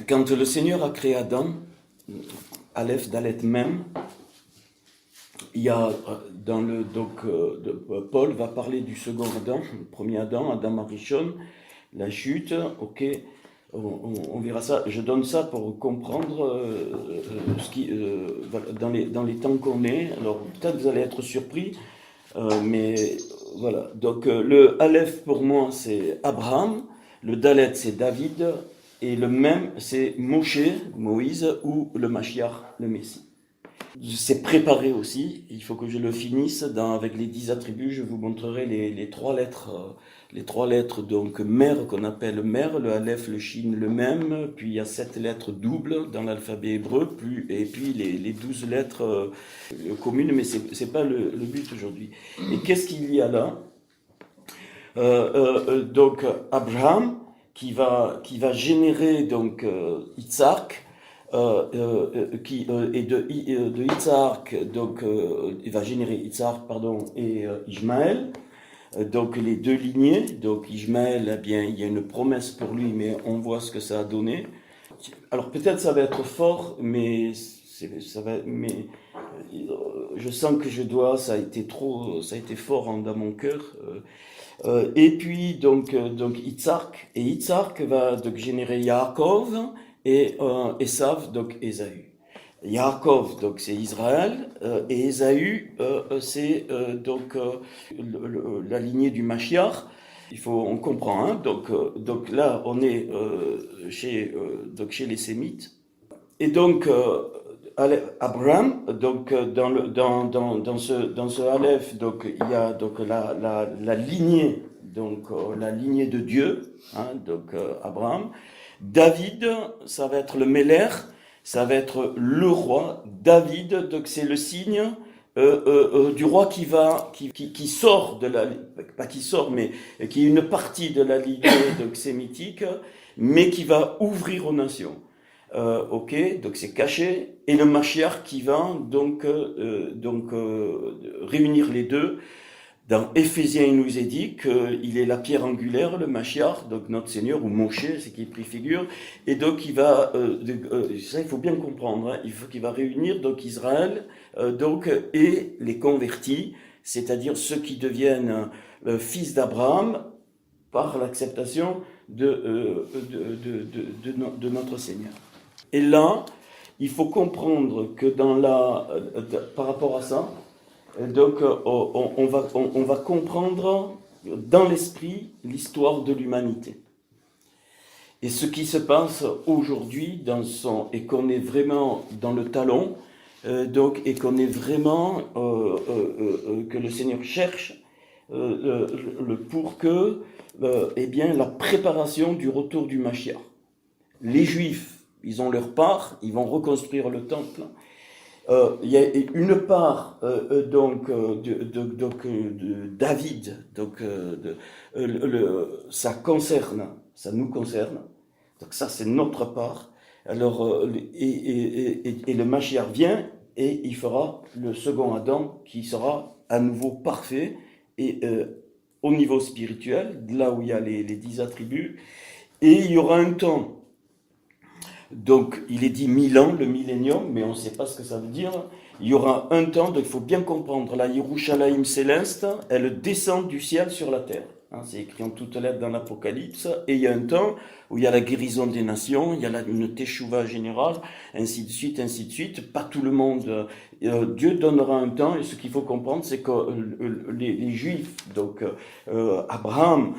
Quand le Seigneur a créé Adam, Aleph, Dalet, Mem, il y a Paul va parler du second Adam, le premier Adam, Adam Arishon, la chute, ok, on verra ça. Je donne ça pour comprendre dans les temps qu'on est. Alors peut-être vous allez être surpris, mais voilà. Donc le Aleph pour moi c'est Abraham, le Dalet c'est David, et le Mem c'est Moshe, Moïse, ou le Mashiach, le Messie. C'est préparé aussi, il faut que je le finisse avec les 10 attributs. Je vous montrerai les trois lettres donc mère qu'on appelle mère, le Aleph, le Shin, le Mem, puis il y a 7 lettres doubles dans l'alphabet hébreu, et puis les 12 lettres communes, mais c'est pas le but aujourd'hui. Et qu'est-ce qu'il y a là? Donc Abraham qui va générer donc Yitzhak, et de Yitzhak, donc il va générer Yitzhak, et Ishmaël, donc les deux lignées. Donc Ishmaël, eh bien, il y a une promesse pour lui, mais on voit ce que ça a donné. Alors peut-être ça va être fort, mais je sens que ça a été fort dans mon cœur. Et puis donc Yitzhak, et Yitzhak va donc générer Yaakov, et Esav, donc Ésaü. Yaakov, donc c'est Israël, et Ésaü, c'est la lignée du Mashiach. On comprend, hein, donc là on est chez les Sémites. Et donc Abraham, donc dans ce Aleph, donc il y a donc la lignée, donc la lignée de Dieu, hein, donc Abraham. David, ça va être le Meller, ça va être le roi. David, donc c'est le signe du roi qui sort pas qui sort, mais qui est une partie de la lignée donc sémitique, mais qui va ouvrir aux nations. Ok, donc c'est caché, et le Mashiach qui va donc réunir les deux. Dans Éphésiens, il nous est dit qu'il est la pierre angulaire, le Mashiach, donc notre Seigneur, ou Moshe, c'est qui préfigure, et donc il va, ça il faut bien comprendre, hein, qu'il va réunir donc Israël, et les convertis, c'est-à-dire ceux qui deviennent fils d'Abraham par l'acceptation de notre Seigneur. Et là, il faut comprendre que par rapport à ça, donc on va comprendre dans l'esprit l'histoire de l'humanité. Et ce qui se passe aujourd'hui et qu'on est vraiment dans le talon, et qu'on est vraiment que le Seigneur cherche pour que la préparation du retour du Mashiach. Les Juifs, ils ont leur part, ils vont reconstruire le temple. Il y a une part de David, ça nous concerne, donc ça c'est notre part. Alors et le Mashiach vient et il fera le second Adam qui sera à nouveau parfait et au niveau spirituel, là où il y a les 10 attributs, et il y aura un temps. Donc, il est dit 1000 ans, le millénium, mais on ne sait pas ce que ça veut dire. Il y aura un temps, donc il faut bien comprendre, la Yerushalayim céleste, elle descend du ciel sur la terre. Hein, c'est écrit en toutes lettres dans l'Apocalypse. Et il y a un temps où il y a la guérison des nations, il y a une teshuva générale, ainsi de suite, ainsi de suite. Pas tout le monde. Dieu donnera un temps, et ce qu'il faut comprendre, c'est que les Juifs, donc Abraham,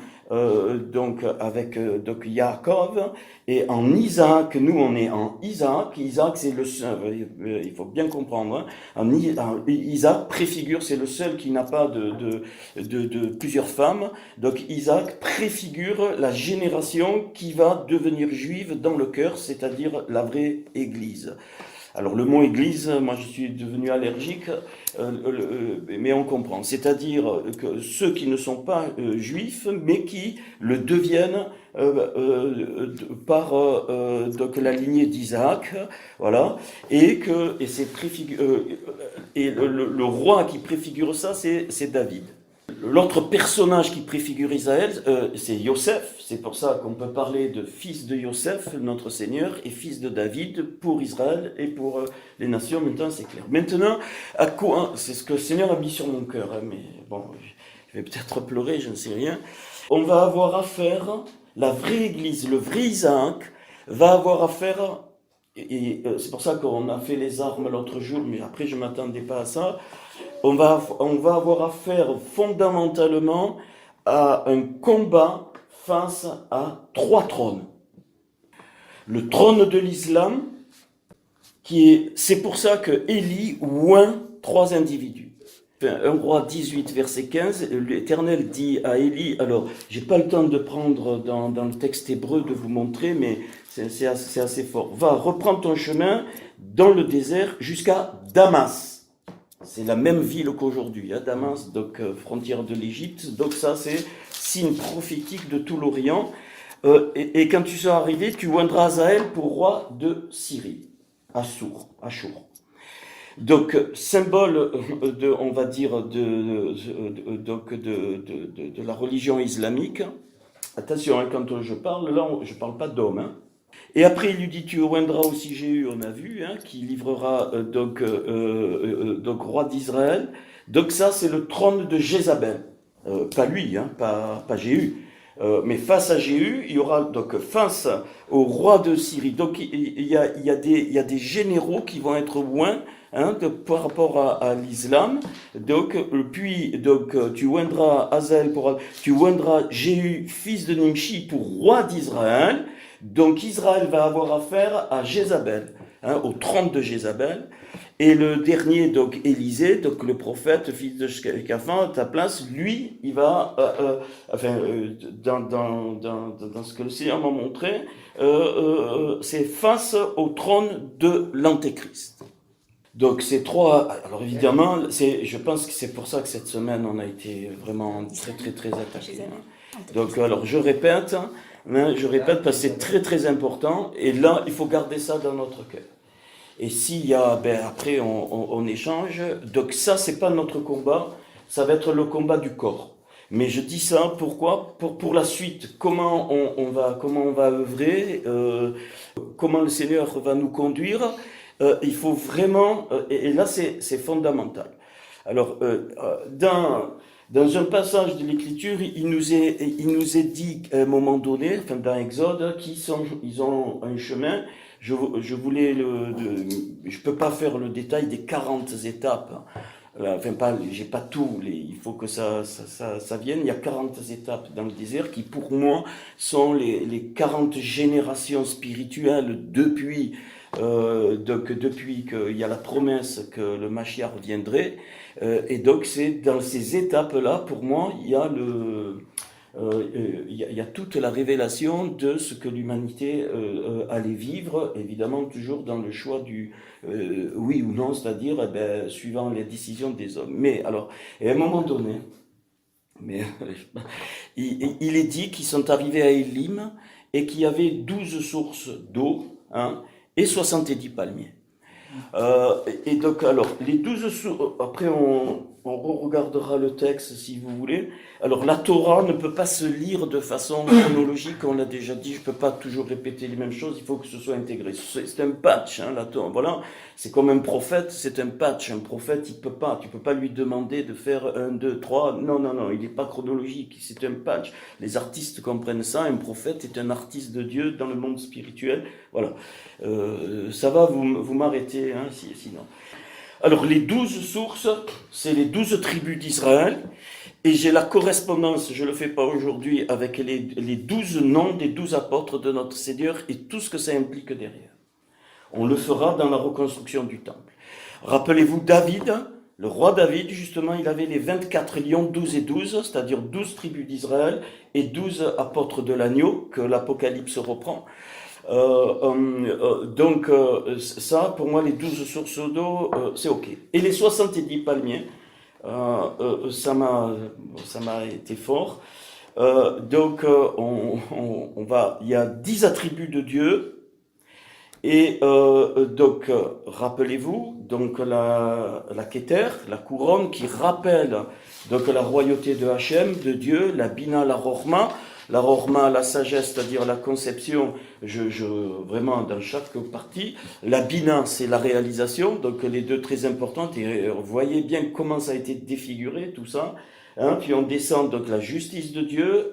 avec Yaakov, et en Isaac, nous on est en Isaac. Isaac c'est le seul, il faut bien comprendre, hein, Isaac préfigure, c'est le seul qui n'a pas de plusieurs femmes. Donc Isaac préfigure la génération qui va devenir juive dans le cœur, c'est-à-dire la vraie Église. Alors le mot église, moi je suis devenu allergique, mais on comprend. C'est-à-dire que ceux qui ne sont pas juifs, mais qui le deviennent par donc la lignée d'Isaac, voilà, et c'est le roi qui préfigure ça, c'est David. L'autre personnage qui préfigure Israël, c'est Yosef. C'est pour ça qu'on peut parler de fils de Yosef, notre Seigneur, et fils de David pour Israël et pour les nations. Maintenant, c'est clair. Maintenant, à quoi, c'est ce que le Seigneur a mis sur mon cœur, hein, mais bon, je vais peut-être pleurer, je ne sais rien. On va avoir affaire, la vraie Église, le vrai Isaac, va avoir affaire, et c'est pour ça qu'on a fait les armes l'autre jour, mais après je ne m'attendais pas à ça. On va avoir affaire fondamentalement à un combat face à 3 trônes. Le trône de l'islam, c'est pour ça que Élie oint 3 individus. 1 Roi 18, verset 15, l'Éternel dit à Élie, alors j'ai pas le temps de prendre dans le texte hébreu de vous montrer, mais c'est assez fort. Va, reprends ton chemin dans le désert jusqu'à Damas. C'est la même ville qu'aujourd'hui, hein, Damas, donc frontière de l'Égypte. Donc ça, c'est signe prophétique de tout l'Orient. Et quand tu seras arrivé, tu oindras Hazaël pour roi de Syrie, Assour. Donc symbole on va dire de la religion islamique. Attention, hein, quand je parle, là, je parle pas d'homme. Hein. Et après, il lui dit, tu oindras aussi Jéhu, on a vu, hein, qui livrera donc roi d'Israël. Donc ça, c'est le trône de Jézabel. Pas lui, hein, pas Jéhu. Mais face à Jéhu, il y aura donc face au roi de Syrie. Donc il y a des généraux qui vont être oints hein, par rapport à l'islam. Donc tu oindras Hazaël tu oindras Jéhu, fils de Nimshi, pour roi d'Israël. Donc Israël va avoir affaire à Jézabel, hein, au trône de Jézabel. Et le dernier, donc Élisée, donc le prophète, fils de Shaphan, à ta place, lui, il va, dans ce que le Seigneur m'a montré, c'est face au trône de l'Antéchrist. Donc ces 3, alors évidemment, je pense que c'est pour ça que cette semaine, on a été vraiment très, très, très attaqués. Donc alors, je répète parce que c'est très, très important, et là, il faut garder ça dans notre cœur. Et s'il y a, après on échange. Donc ça, c'est pas notre combat, ça va être le combat du corps. Mais je dis ça, pourquoi ? Pour la suite, comment on va œuvrer, comment le Seigneur va nous conduire. Il faut vraiment, et là c'est fondamental. Alors, dans un passage de l'Écriture, il nous est dit à un moment donné, enfin dans Exode, ils ont un chemin. Je voulais je peux pas faire le détail des 40 étapes. J'ai pas tout, il faut que ça vienne. Il y a 40 étapes dans le désert qui, pour moi, sont les 40 générations spirituelles depuis qu'il y a la promesse que le Mashiach viendrait. Et donc, c'est dans ces étapes-là, pour moi, il y a toute la révélation de ce que l'humanité allait vivre, évidemment toujours dans le choix du oui ou non, c'est-à-dire suivant les décisions des hommes. Mais alors, à un moment donné, il est dit qu'ils sont arrivés à Élim et qu'il y avait 12 sources d'eau hein, et 70 palmiers. Et donc, alors, les 12 sources, après on regardera le texte si vous voulez. Alors, la Torah ne peut pas se lire de façon chronologique, on l'a déjà dit, je ne peux pas toujours répéter les mêmes choses, il faut que ce soit intégré. C'est un patch, hein, la Torah, voilà. C'est comme un prophète, c'est un patch. Un prophète, tu peux pas lui demander de faire 1, 2, 3. Non, il n'est pas chronologique, c'est un patch. Les artistes comprennent ça, un prophète est un artiste de Dieu dans le monde spirituel. Voilà. Ça va, vous m'arrêtez, hein, sinon. Alors, les 12 sources, c'est les 12 tribus d'Israël, et j'ai la correspondance, je ne le fais pas aujourd'hui, avec les 12 noms des 12 apôtres de notre Seigneur et tout ce que ça implique derrière. On le fera dans la reconstruction du temple. Rappelez-vous David, le roi David, justement, il avait les 24 lions, 12 et 12, c'est-à-dire 12 tribus d'Israël et 12 apôtres de l'agneau, que l'Apocalypse reprend. Donc ça, pour moi, les 12 sources d'eau, c'est ok. Et les 70 palmiers, ça m'a été fort. Donc il y a 10 attributs de Dieu. Et donc, rappelez-vous, donc la Kéter, la couronne qui rappelle donc la royauté de Hachem, de Dieu, la Bina, la Rochma, la sagesse, c'est-à-dire la conception, vraiment dans chaque partie. La Bina, c'est la réalisation, donc les deux très importantes, et vous voyez bien comment ça a été défiguré, tout ça. Hein, puis on descend donc la justice de Dieu,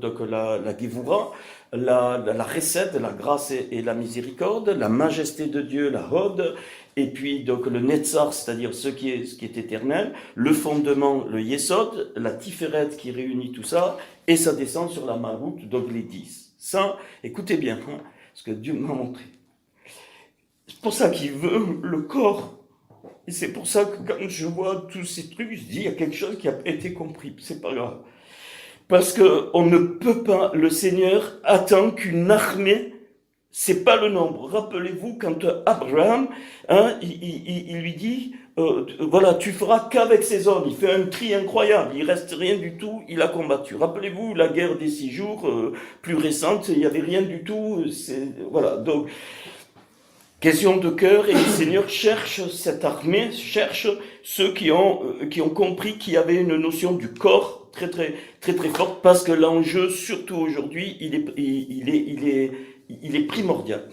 donc la Gevura, la Chesed, la grâce et la miséricorde, la majesté de Dieu, la Hod, et puis donc le Netzar, c'est-à-dire ce qui est éternel, le fondement, le Yesod, la Tiferet qui réunit tout ça, et ça descend sur la Marout, donc les 10. Ça, écoutez bien, hein, ce que Dieu m'a montré. C'est pour ça qu'il veut le corps. Et c'est pour ça que quand je vois tous ces trucs, je dis, il y a quelque chose qui a été compris, c'est pas grave. Parce que on ne peut pas, le Seigneur attend qu'une armée, c'est pas le nombre. Rappelez-vous quand Abraham, hein, il lui dit, voilà, tu feras qu'avec ces hommes. Il fait un tri incroyable, il reste rien du tout, il a combattu. Rappelez-vous la guerre des 6 jours, plus récente, il y avait rien du tout. Voilà, donc question de cœur, et le Seigneur cherche cette armée, cherche ceux qui ont compris qu'il y avait une notion du corps très très très très forte, parce que l'enjeu, surtout aujourd'hui, il est primordial.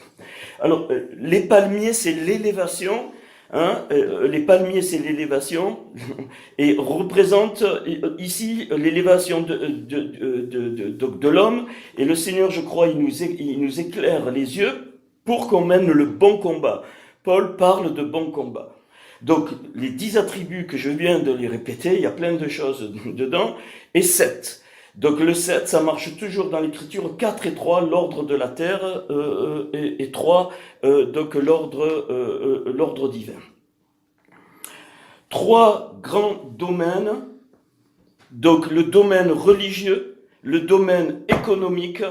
Alors, les palmiers, c'est l'élévation. Hein, les palmiers, c'est l'élévation, et représente ici l'élévation de l'homme. Et le Seigneur, je crois, il nous éclaire les yeux pour qu'on mène le bon combat. Paul parle de bon combat. Donc, les 10 attributs que je viens de les répéter, il y a plein de choses dedans, et 7. Donc le 7, ça marche toujours dans l'écriture, 4 et 3, l'ordre de la terre, et 3, donc l'ordre divin. 3 grands domaines, donc le domaine religieux, le domaine économique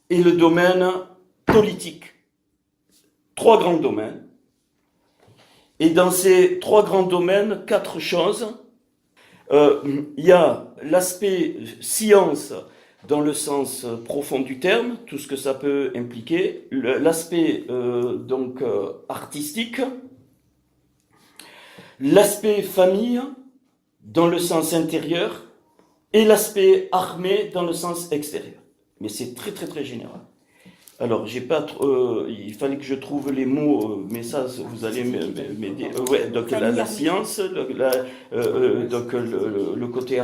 et le domaine politique. 3 grands domaines. Et dans ces 3 grands domaines, 4 choses. Il y a l'aspect science dans le sens profond du terme, tout ce que ça peut impliquer, l'aspect artistique, l'aspect famille dans le sens intérieur et l'aspect armée dans le sens extérieur. Mais c'est très très très général. Alors, j'ai pas il fallait que je trouve les mots, mais ça, vous allez m'aider. Ouais, donc la science, donc le côté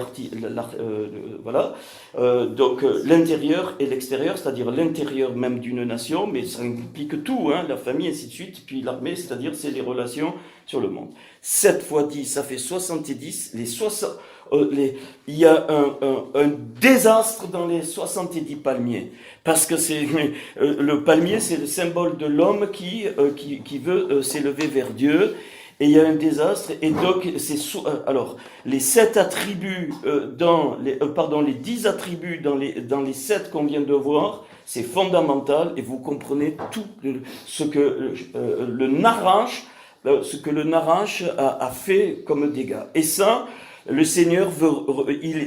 voilà. Donc l'intérieur et l'extérieur, c'est-à-dire l'intérieur même d'une nation, mais ça implique tout, hein, la famille, ainsi de suite, puis l'armée, c'est-à-dire c'est les relations sur le monde. 7 fois 10, ça fait 70. Il y a un désastre dans les 70 palmiers. Parce que le palmier, c'est le symbole de l'homme qui veut s'élever vers Dieu. Et il y a un désastre. Et donc, alors, les 7 attributs les 10 attributs dans les 7 qu'on vient de voir, c'est fondamental. Et vous comprenez tout ce que le Naranj a fait comme dégâts. Et ça, le Seigneur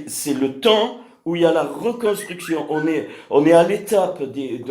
c'est le temps où il y a la reconstruction. On est à l'étape des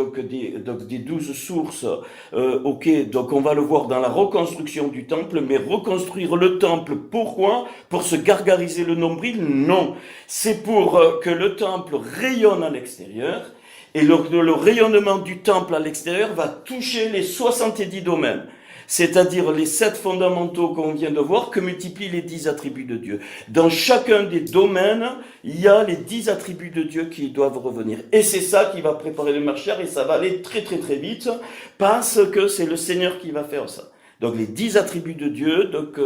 12 sources. Ok, donc on va le voir dans la reconstruction du temple, mais reconstruire le temple, pourquoi? Pour se gargariser le nombril? Non. C'est pour que le temple rayonne à l'extérieur, et le rayonnement du temple à l'extérieur va toucher les 70 domaines. C'est-à-dire les 7 fondamentaux qu'on vient de voir, que multiplient les 10 attributs de Dieu. Dans chacun des domaines, il y a les 10 attributs de Dieu qui doivent revenir. Et c'est ça qui va préparer le marcheur, et ça va aller très très très vite, parce que c'est le Seigneur qui va faire ça. Donc les 10 attributs de Dieu, donc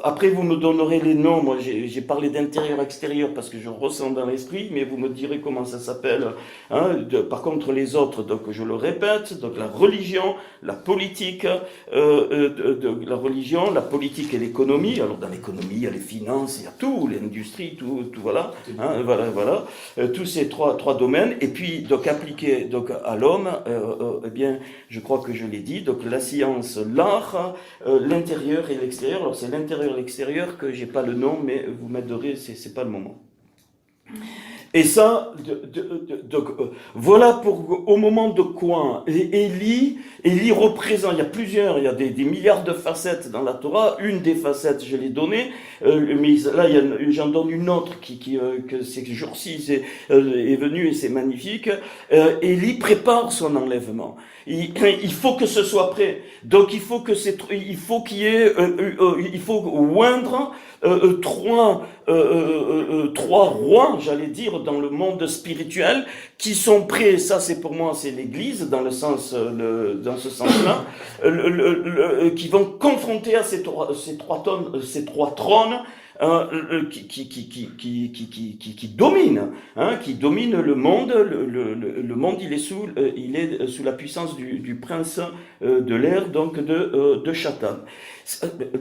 après vous me donnerez les noms. Moi j'ai parlé d'intérieur-extérieur parce que je ressens dans l'esprit, mais vous me direz comment ça s'appelle. Par contre les autres, donc je le répète, donc la religion, la politique, la religion, la politique et l'économie. Alors dans l'économie il y a les finances, il y a tout, l'industrie, tout voilà, voilà, tous ces trois domaines. Et puis donc appliqué donc à l'homme, eh bien je crois que je l'ai dit, donc la science, l'art, l'intérieur et l'extérieur. Alors c'est l'intérieur et l'extérieur que j'ai pas le nom, mais vous m'aiderez, c'est pas le moment. Et ça, donc, voilà pour au moment de quoi Élie représente, il y a des milliards de facettes dans la Torah, une des facettes, je l'ai donnée, mais là, j'en donne une autre que ces jours-ci est venue et c'est magnifique. Élie prépare son enlèvement. Il faut que ce soit prêt. Donc il faut qu'il y ait, il faut oindre trois rois, j'allais dire, dans le monde spirituel, qui sont prêts. Ça, c'est pour moi, c'est l'Église dans dans ce sens-là, qui vont confronter à ces trois trônes. Qui domine, qui domine le monde. Le monde, il est sous la puissance du prince de l'air, donc de Chatan.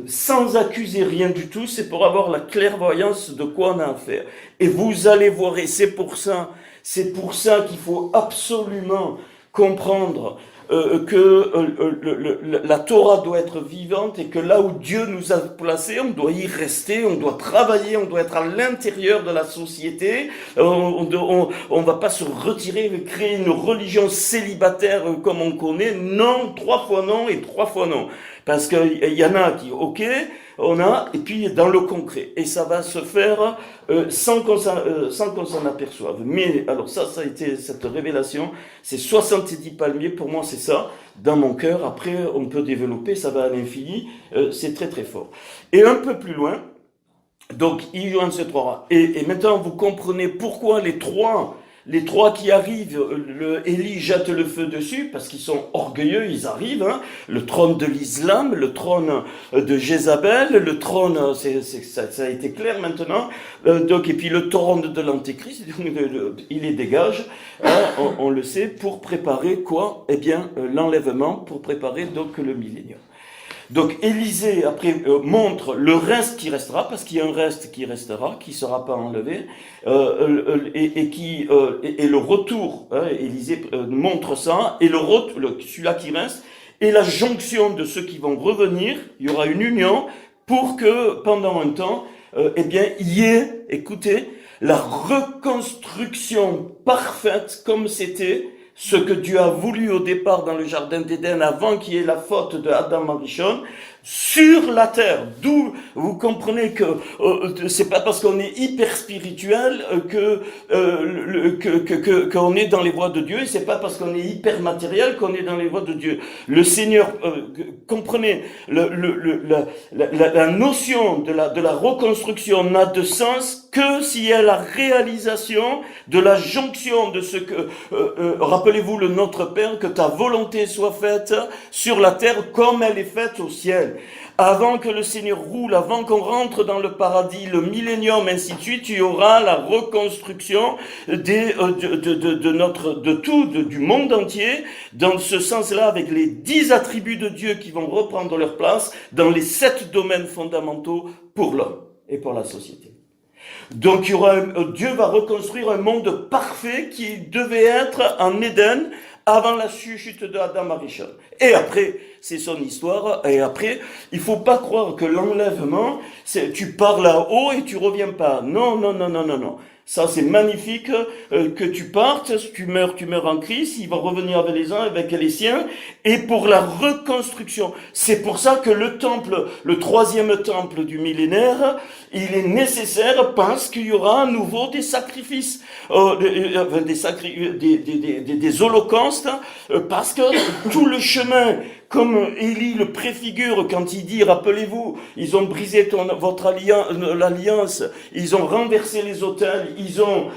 Sans accuser rien du tout, c'est pour avoir la clairvoyance de quoi on a affaire. Et vous allez voir, et c'est pour ça qu'il faut absolument comprendre la Torah doit être vivante et que là où Dieu nous a placés, on doit y rester, on doit travailler, on doit être à l'intérieur de la société. On va pas se retirer, créer une religion célibataire comme on connaît. Non, 3 fois non et 3 fois non. Parce qu'il y en a qui, ok, et puis dans le concret. Et ça va se faire sans qu'on s'en aperçoive. Mais alors ça a été cette révélation, c'est 70 palmiers, pour moi c'est ça, dans mon cœur. Après on peut développer, ça va à l'infini, c'est très très fort. Et un peu plus loin, donc il joint ces trois. Et maintenant vous comprenez pourquoi les trois qui arrivent, Élie jette le feu dessus, parce qu'ils sont orgueilleux, ils arrivent, le trône de l'islam, le trône de Jézabel, le trône, ça a été clair maintenant, donc, et puis le trône de l'Antéchrist, il les dégage, on le sait, pour préparer quoi? Eh bien, l'enlèvement, pour préparer donc le millénium. Donc Élisée après montre le reste qui restera, parce qu'il y a un reste qui restera, qui ne sera pas enlevé, et le retour. Élisée montre ça, et celui-là qui reste, et la jonction de ceux qui vont revenir. Il y aura une union pour que pendant un temps, eh bien, il y ait, écoutez, la reconstruction parfaite comme c'était. Ce que Dieu a voulu au départ dans le jardin d'Éden avant qu'il y ait la faute de Adam Arishon sur la terre. D'où vous comprenez que c'est pas parce qu'on est hyper spirituel qu'on est dans les voies de Dieu, et c'est pas parce qu'on est hyper matériel qu'on est dans les voies de Dieu. Le Seigneur, comprenez, la notion de la reconstruction n'a de sens que s'il y a la réalisation de la jonction de ce que rappelez-vous le Notre Père, que ta volonté soit faite sur la terre comme elle est faite au ciel. Avant que le Seigneur roule, avant qu'on rentre dans le paradis, le millénium, ainsi de suite, il y aura la reconstruction du monde entier, dans ce sens-là, avec les 10 attributs de Dieu qui vont reprendre leur place dans les 7 domaines fondamentaux pour l'homme et pour la société. Donc Dieu va reconstruire un monde parfait qui devait être en Éden avant la chute de Adam Arishon. Et après, c'est son histoire. Et après, il faut pas croire que l'enlèvement, tu pars là-haut et tu reviens pas. Non. Ça, c'est magnifique que tu partes, tu meurs en Christ, il va revenir avec les uns, avec les siens, et pour la reconstruction. C'est pour ça que le temple, le 3e temple du millénaire, il est nécessaire parce qu'il y aura à nouveau des sacrifices, des holocaustes, parce que tout le chemin, comme Élie le préfigure quand il dit, rappelez-vous, ils ont brisé l'alliance, ils ont renversé les autels, ils ont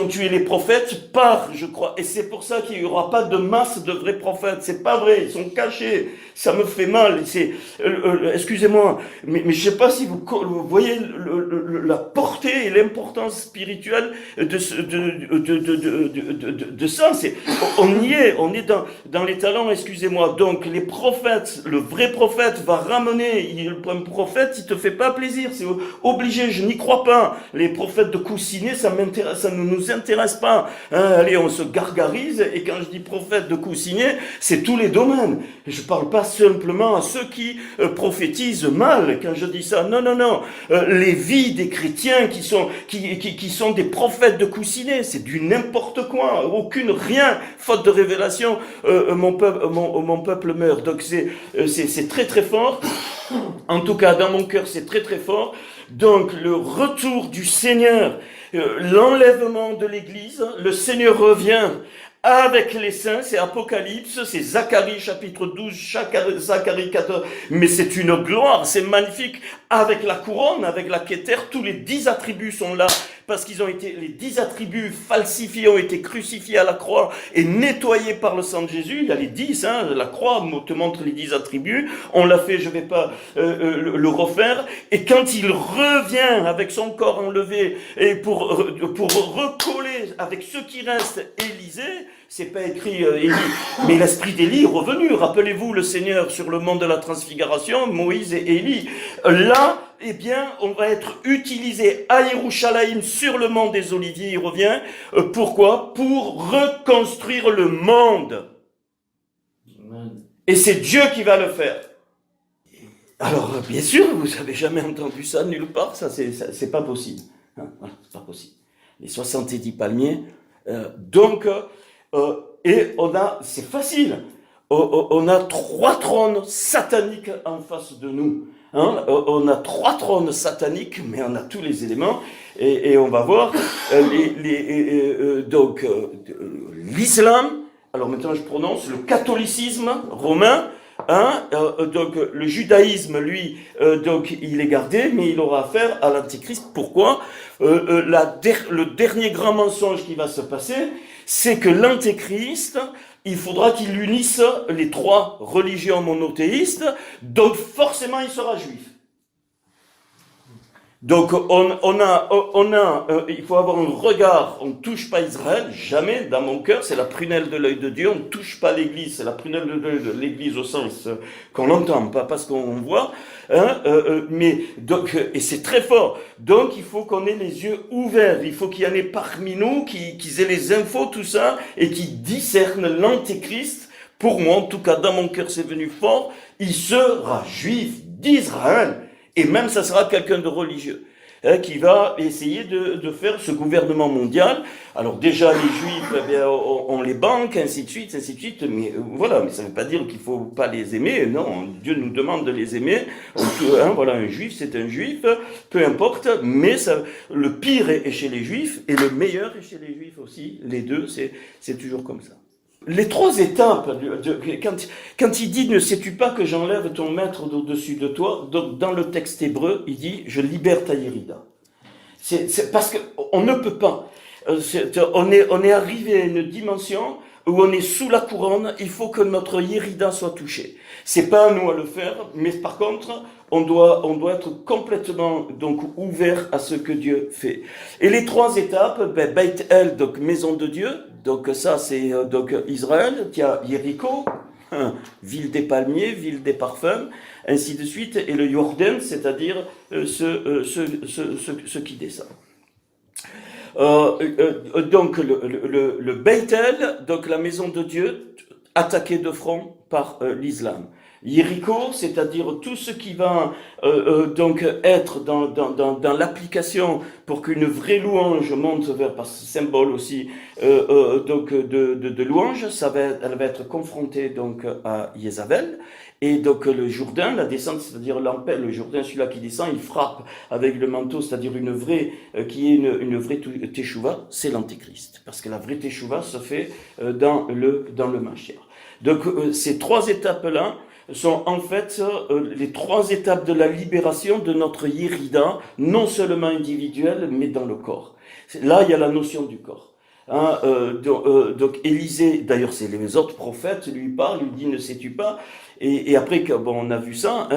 tué les prophètes je crois, et c'est pour ça qu'il n'y aura pas de masse de vrais prophètes. C'est pas vrai, ils sont cachés. Ça me fait mal. Excusez-moi, mais je sais pas si vous voyez la portée et l'importance spirituelle de ça. On y est, on est dans les talents. Excusez-moi. Donc les prophètes, le vrai prophète va ramener, un prophète, il te fait pas plaisir, c'est obligé, je n'y crois pas. Les prophètes de Coussinet, ça ne nous intéresse pas. Hein, allez, on se gargarise, et quand je dis prophète de Coussinet, c'est tous les domaines. Je parle pas simplement à ceux qui prophétisent mal, quand je dis ça. Non, non, non. Les vies des chrétiens qui sont des prophètes de Coussinet, c'est du n'importe quoi, rien, faute de révélation, mon peuple meurt. Donc c'est très très fort. En tout cas, dans mon cœur, c'est très très fort. Donc le retour du Seigneur, l'enlèvement de l'Église, le Seigneur revient avec les saints, c'est Apocalypse, c'est Zacharie chapitre 12, Zacharie 14, mais c'est une gloire, c'est magnifique, avec la couronne, avec la Kéter, tous les 10 attributs sont là, parce les 10 attributs falsifiés ont été crucifiés à la croix et nettoyés par le sang de Jésus. Il y a les 10, la croix te montre les 10 attributs, on l'a fait, je vais pas le refaire, et quand il revient avec son corps enlevé, et pour recoller avec ceux qui restent Élysée, c'est pas écrit Élie, mais l'esprit d'Élie est revenu. Rappelez-vous le Seigneur sur le mont de la Transfiguration, Moïse et Élie. Là, eh bien, on va être utilisé à Yerushalayim sur le mont des Oliviers, il revient. Pourquoi ? Pour reconstruire le monde. Et c'est Dieu qui va le faire. Alors, bien sûr, vous n'avez jamais entendu ça nulle part, c'est pas possible. Voilà, c'est pas possible. Les 70 palmiers, et c'est facile, on a 3 trônes sataniques en face de nous. Hein, on a 3 trônes sataniques, mais on a tous les éléments, et on va voir l'islam. Alors maintenant je prononce le catholicisme romain. Donc le judaïsme, lui, donc il est gardé, mais il aura affaire à l'antichrist. Pourquoi ? Le dernier grand mensonge qui va se passer, c'est que l'antéchrist, il faudra qu'il unisse les 3 religions monothéistes, donc forcément il sera juif. Donc il faut avoir un regard, on ne touche pas Israël, jamais, dans mon cœur, c'est la prunelle de l'œil de Dieu, on ne touche pas l'Église, c'est la prunelle de l'œil de l'Église au sens qu'on l'entend, pas parce qu'on voit, mais donc, et c'est très fort, donc il faut qu'on ait les yeux ouverts, il faut qu'il y en ait parmi nous, qu'ils aient les infos, tout ça, et qui discernent l'antéchrist. Pour moi, en tout cas, dans mon cœur, c'est venu fort, il sera juif d'Israël. Et même ça sera quelqu'un de religieux qui va essayer de faire ce gouvernement mondial. Alors déjà les juifs, eh bien, on les banque, ainsi de suite, mais voilà, mais ça ne veut pas dire qu'il faut pas les aimer, non, Dieu nous demande de les aimer. Voilà, un juif c'est un juif, peu importe, mais le pire est chez les juifs et le meilleur est chez les juifs aussi, les deux, c'est toujours comme ça. Les 3 étapes, quand il dit « Ne sais-tu pas que j'enlève ton maître d'au-dessus de toi ?» Donc, dans le texte hébreu, il dit « Je libère ta Yérida ». C'est parce qu'on ne peut pas. On est arrivé à une dimension où on est sous la couronne, il faut que notre Yérida soit touchée. C'est pas à nous à le faire, mais par contre, on doit être complètement donc ouvert à ce que Dieu fait. Et les 3 étapes, Beit El, donc maison de Dieu, donc ça c'est donc Israël, il y a Jéricho, ville des palmiers, ville des parfums, ainsi de suite, et le Jordan, c'est-à-dire ceux qui descendent. Donc le Beit El, donc la maison de Dieu, attaquée de front par l'islam. Jéricho, c'est-à-dire tout ce qui va donc être dans l'application pour qu'une vraie louange monte vers, parce que c'est symbole aussi donc de louange, elle va être confrontée donc à Jézabel. Et donc le Jourdain, la descente, c'est-à-dire l'ampel, le Jourdain, celui-là qui descend, il frappe avec le manteau, c'est-à-dire une vraie vraie teshuva, c'est l'antéchrist, parce que la vraie teshuva se fait dans le Mashiach. Donc ces 3 étapes-là sont en fait les 3 étapes de la libération de notre Yérida, non seulement individuelle, mais dans le corps. Là, il y a la notion du corps. Donc Élisée, d'ailleurs c'est les autres prophètes, lui parlent, lui dit ne sais-tu pas, et après on a vu ça,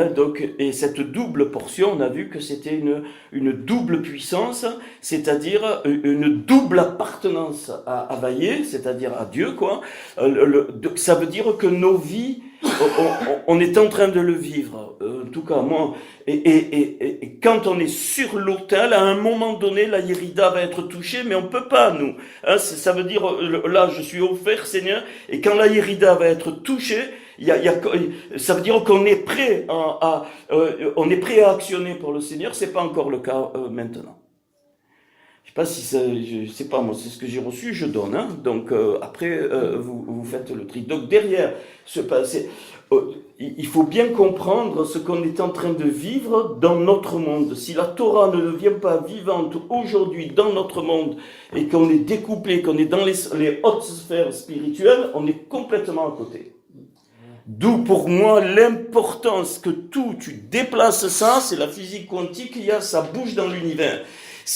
et cette double portion, on a vu que c'était une double puissance, c'est-à-dire une double appartenance à Vaillé, c'est-à-dire à Dieu, quoi. Ça veut dire que nos vies on est en train de le vivre, en tout cas moi, et quand on est sur l'autel, à un moment donné, la Yérida va être touchée, mais on peut pas, nous. Hein, ça veut dire, là, je suis offert, Seigneur, et quand la Yérida va être touchée, ça veut dire qu'on est prêt on est prêt à actionner pour le Seigneur, c'est pas encore le cas maintenant. Je sais pas si ça, je sais pas moi, c'est ce que j'ai reçu, je donne. Hein. Donc après, vous faites le tri. Donc derrière ce passé, il faut bien comprendre ce qu'on est en train de vivre dans notre monde. Si la Torah ne devient pas vivante aujourd'hui dans notre monde et qu'on est découplé, qu'on est dans les hautes sphères spirituelles, on est complètement à côté. D'où pour moi l'importance que tu déplaces ça, c'est la physique quantique, ça bouge dans l'univers.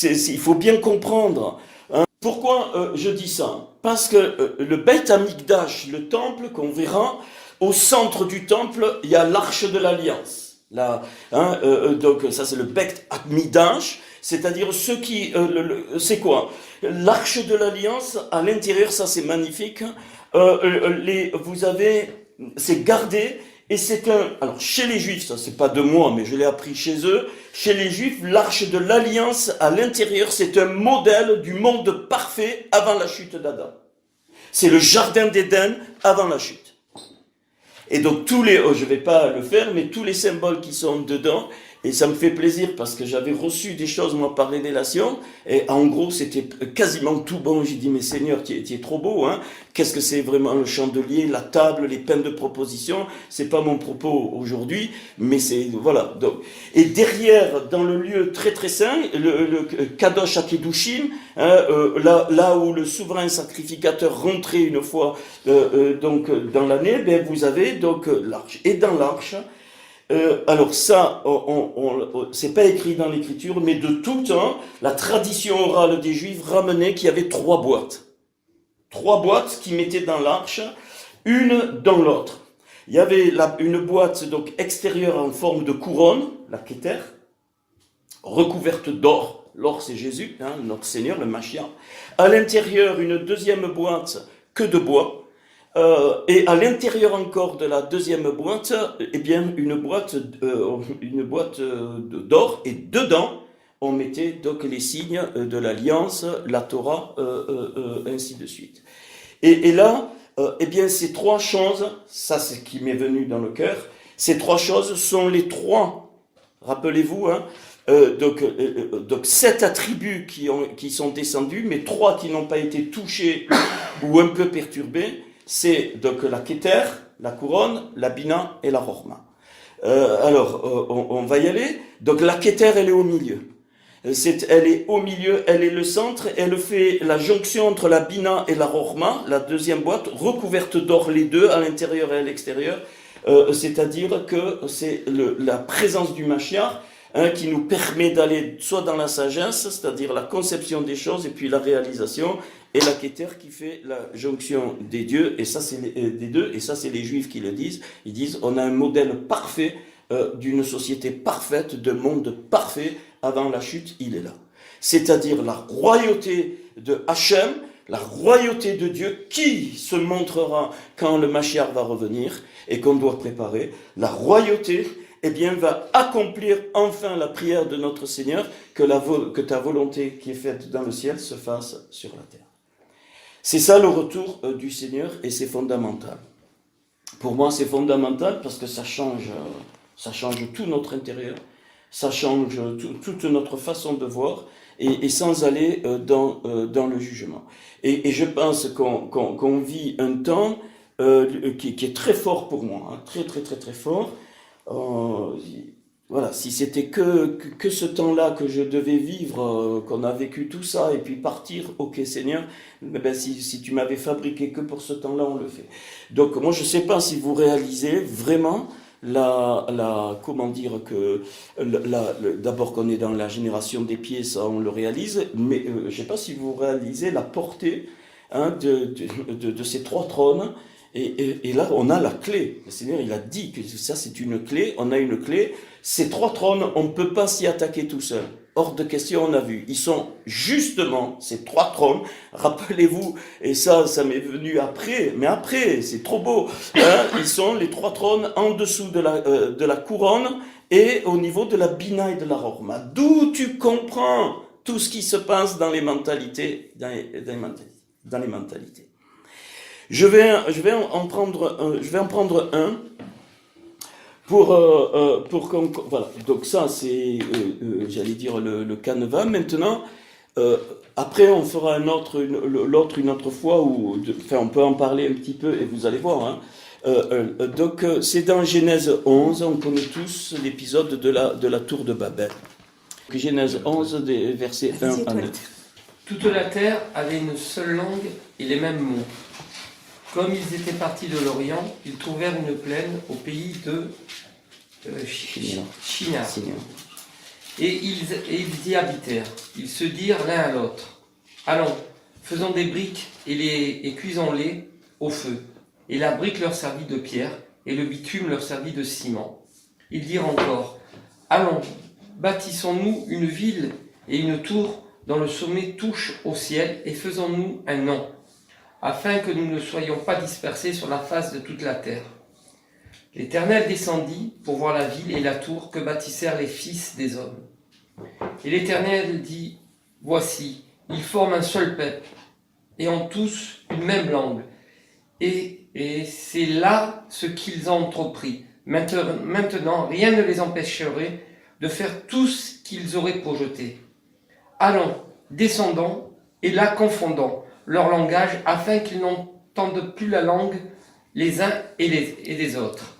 Il faut bien comprendre. Hein. Pourquoi je dis ça? Parce que le Beit Hamikdash, le temple qu'on verra, au centre du temple, il y a l'arche de l'alliance. Là, hein, donc ça c'est le Beit Hamikdash, c'est-à-dire c'est quoi? L'arche de l'alliance, à l'intérieur, ça c'est magnifique. Vous avez, c'est gardé. Et alors chez les Juifs, ça c'est pas de moi, mais je l'ai appris chez eux, chez les Juifs, l'arche de l'alliance à l'intérieur, c'est un modèle du monde parfait avant la chute d'Adam. C'est le jardin d'Éden avant la chute. Et donc je vais pas le faire, mais tous les symboles qui sont dedans, et ça me fait plaisir parce que j'avais reçu des choses moi par révélation, et en gros c'était quasiment tout bon. J'ai dit mais Seigneur, tu es trop beau, hein. Qu'est-ce que c'est vraiment le chandelier, la table, les pains de proposition? C'est pas mon propos aujourd'hui, mais c'est voilà. Donc, et derrière, dans le lieu très très saint, le Kadosh Hakedushim, hein, là où le souverain sacrificateur rentrait une fois donc dans l'année, ben vous avez donc l'arche. Et dans l'arche, alors ça, c'est pas écrit dans l'écriture, mais de tout temps, la tradition orale des Juifs ramenait qu'il y avait 3 boîtes. 3 boîtes qui mettaient dans l'arche, une dans l'autre. Il y avait une boîte donc extérieure en forme de couronne, la Keter, recouverte d'or. L'or c'est Jésus, hein, notre Seigneur, le Mashiach. À l'intérieur, une deuxième boîte que de bois. Et à l'intérieur encore de la deuxième boîte, eh bien une boîte d'or, et dedans on mettait donc les signes de l'alliance, la Torah, ainsi de suite. Et là, eh bien ces 3 choses, ça c'est ce qui m'est venu dans le cœur. Ces 3 choses sont les 3, rappelez-vous, hein, donc 7 attributs qui sont descendus, mais 3 qui n'ont pas été touchés ou un peu perturbés. C'est donc la Keter, la couronne, la Bina et la Rochma. Alors, on va y aller. Donc la Keter, elle est au milieu. Elle est au milieu, elle est le centre, elle fait la jonction entre la Bina et la Rochma, la deuxième boîte, recouverte d'or les deux, à l'intérieur et à l'extérieur. C'est-à-dire que c'est la présence du Mashiach, hein, qui nous permet d'aller soit dans la sagesse, c'est-à-dire la conception des choses, et puis la réalisation, et la Keter qui fait la jonction des dieux, et ça c'est des deux, et ça c'est les Juifs qui le disent. Ils disent on a un modèle parfait d'une société parfaite, d'un monde parfait. Avant la chute, il est là. C'est-à-dire la royauté de Hachem, la royauté de Dieu qui se montrera quand le Mashiach va revenir et qu'on doit préparer. La royauté, eh bien, va accomplir enfin la prière de notre Seigneur, que ta volonté qui est faite dans le ciel se fasse sur la terre. C'est ça le retour du Seigneur, et c'est fondamental. Pour moi, c'est fondamental parce que ça change tout notre intérieur, ça change toute notre façon de voir, et sans aller dans le jugement. Et je pense qu'on vit un temps qui est très fort pour moi, hein, très très très très fort. Voilà, si c'était que ce temps-là que je devais vivre, qu'on a vécu tout ça, et puis partir, ok Seigneur, ben si tu m'avais fabriqué que pour ce temps-là, on le fait. Donc moi je ne sais pas si vous réalisez vraiment comment dire que d'abord qu'on est dans la génération des pieds, ça on le réalise, mais je ne sais pas si vous réalisez la portée, hein, de ces 3 trônes. Et là, on a la clé. Le Seigneur, il a dit que ça, c'est une clé. On a une clé. Ces 3 trônes, on ne peut pas s'y attaquer tout seul. hors de question, on a vu. Ils sont justement, ces 3 trônes, rappelez-vous, et ça m'est venu après, mais après, c'est trop beau, hein, ils sont les 3 trônes en dessous de la couronne et au niveau de la bina et de la rorma. D'où tu comprends tout ce qui se passe dans les mentalités, dans les mentalités. Je vais en prendre un pour qu'on, voilà. Donc ça c'est j'allais dire le canevas. Maintenant après on fera l'autre une autre fois on peut en parler un petit peu et vous allez voir, hein. Donc c'est dans Genèse 11, on connaît tous l'épisode de la tour de Babel. Genèse 11 des versets 1 à 9. Toute la terre avait une seule langue et les mêmes mots. Comme ils étaient partis de l'Orient, ils trouvèrent une plaine au pays de Shinar. Et ils y habitèrent. Ils se dirent l'un à l'autre, allons, faisons des briques et cuisons-les au feu. Et la brique leur servit de pierre, et le bitume leur servit de ciment. Ils dirent encore, allons, bâtissons-nous une ville et une tour dont le sommet touche au ciel, et faisons-nous un nom, afin que nous ne soyons pas dispersés sur la face de toute la terre. L'Éternel descendit pour voir la ville et la tour que bâtissèrent les fils des hommes. Et l'Éternel dit, voici, ils forment un seul peuple, et ont tous une même langue. Et c'est là ce qu'ils ont entrepris. Maintenant, rien ne les empêcherait de faire tout ce qu'ils auraient projeté. Allons, descendons, et là confondons leur langage, afin qu'ils n'entendent plus la langue les uns et des autres.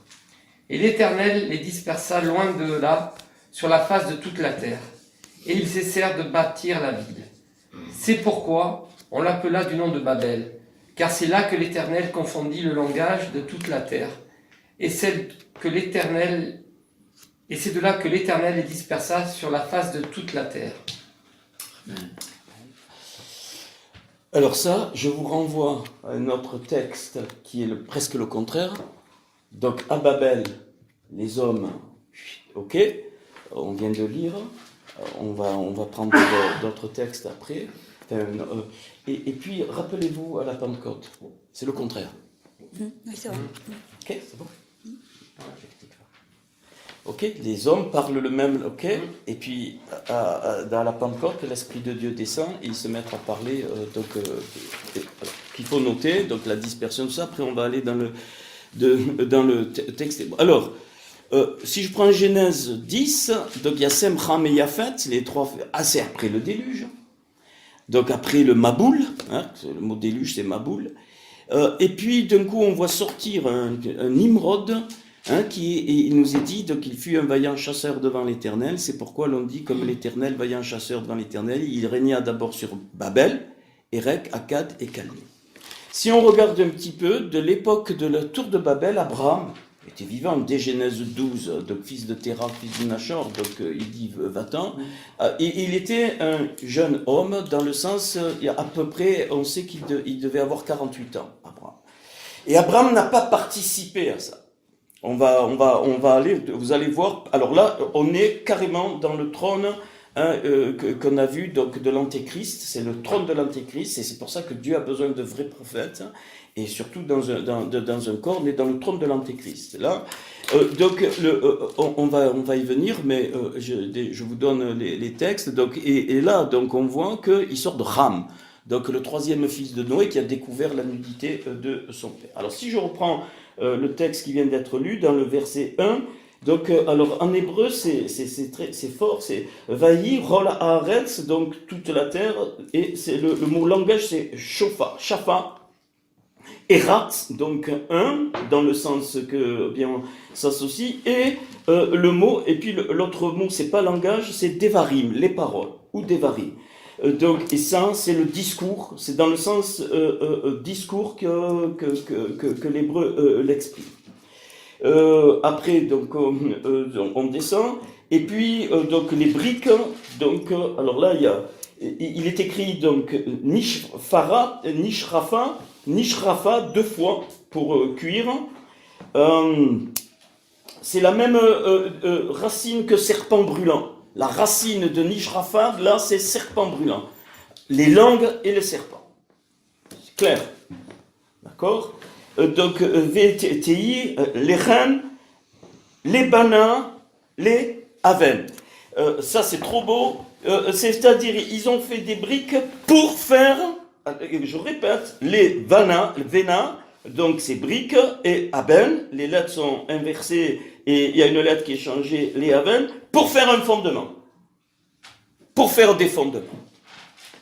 Et l'Éternel les dispersa loin de là, sur la face de toute la terre. Et ils cessèrent de bâtir la ville. C'est pourquoi on l'appela du nom de Babel, car c'est là que l'Éternel confondit le langage de toute la terre. Et c'est de là que l'Éternel les dispersa sur la face de toute la terre. Alors ça, je vous renvoie à un autre texte qui est presque le contraire. Donc à Babel, les hommes, ok, on vient de lire, on va prendre d'autres textes après. Et puis, rappelez-vous à la Pentecôte, c'est le contraire. Oui, c'est vrai. Ok, c'est bon. Ok, les hommes parlent le même, ok, et puis dans la Pentecôte, l'Esprit de Dieu descend et ils se mettent à parler, qu'il faut noter, donc la dispersion, tout ça, après on va aller dans le texte. Alors, si je prends Genèse 10, donc il y a Sem, Ham et Yafet, les trois, c'est après le déluge, donc après le Maboul, hein, le mot déluge c'est Maboul, et puis d'un coup on voit sortir un Nimrod, hein, il nous est dit qu'il fut un vaillant chasseur devant l'Éternel. C'est pourquoi l'on dit comme l'Éternel, vaillant chasseur devant l'Éternel. Il régna d'abord sur Babel, Érec, Akkad et Calné. Si on regarde un petit peu, de l'époque de la tour de Babel, Abraham était vivant dès Genèse 12, donc fils de Terah, fils de Nachor, donc il dit 20 ans. Et il était un jeune homme, dans le sens, à peu près, on sait qu'il devait avoir 48 ans, Abraham. Et Abraham n'a pas participé à ça. On va aller, vous allez voir. Alors là, on est carrément dans le trône, hein, qu'on a vu, donc de l'Antéchrist. C'est le trône de l'Antéchrist, et c'est pour ça que Dieu a besoin de vrais prophètes, hein, et surtout dans un corps, on est dans le trône de l'Antéchrist. Là, donc on va y venir, mais je vous donne les textes. Donc et là, donc on voit qu'il sort de Ham. Donc le troisième fils de Noé qui a découvert la nudité de son père. Alors si je reprends le texte qui vient d'être lu dans le verset 1, donc alors en hébreu c'est fort, c'est Vayi Rol Haaretz, donc toute la terre, et c'est le mot langage c'est Shofa, Shafa, Erat, donc un, dans le sens que bien s'associe, et le mot, et puis l'autre mot c'est pas langage, c'est Devarim, les paroles, ou Devarim. Donc, et ça, c'est le discours, c'est dans le sens discours que l'hébreu l'exprime. Après, donc, on descend, et puis, donc, les briques, donc, alors là, il est écrit, donc, Nishrafa, 2 fois pour cuire. C'est la même racine que serpent brûlant. La racine de Nishrafad, là, c'est serpent brûlant. Les langues et les serpents. C'est clair. D'accord? Donc, VTI, les reines, les banins, les aven. Ça, c'est trop beau. C'est-à-dire, ils ont fait des briques pour faire, je répète, les venas, donc c'est briques, et aben, les lettres sont inversées, et il y a une lettre qui est changée, les aven, pour faire un fondement. Pour faire des fondements.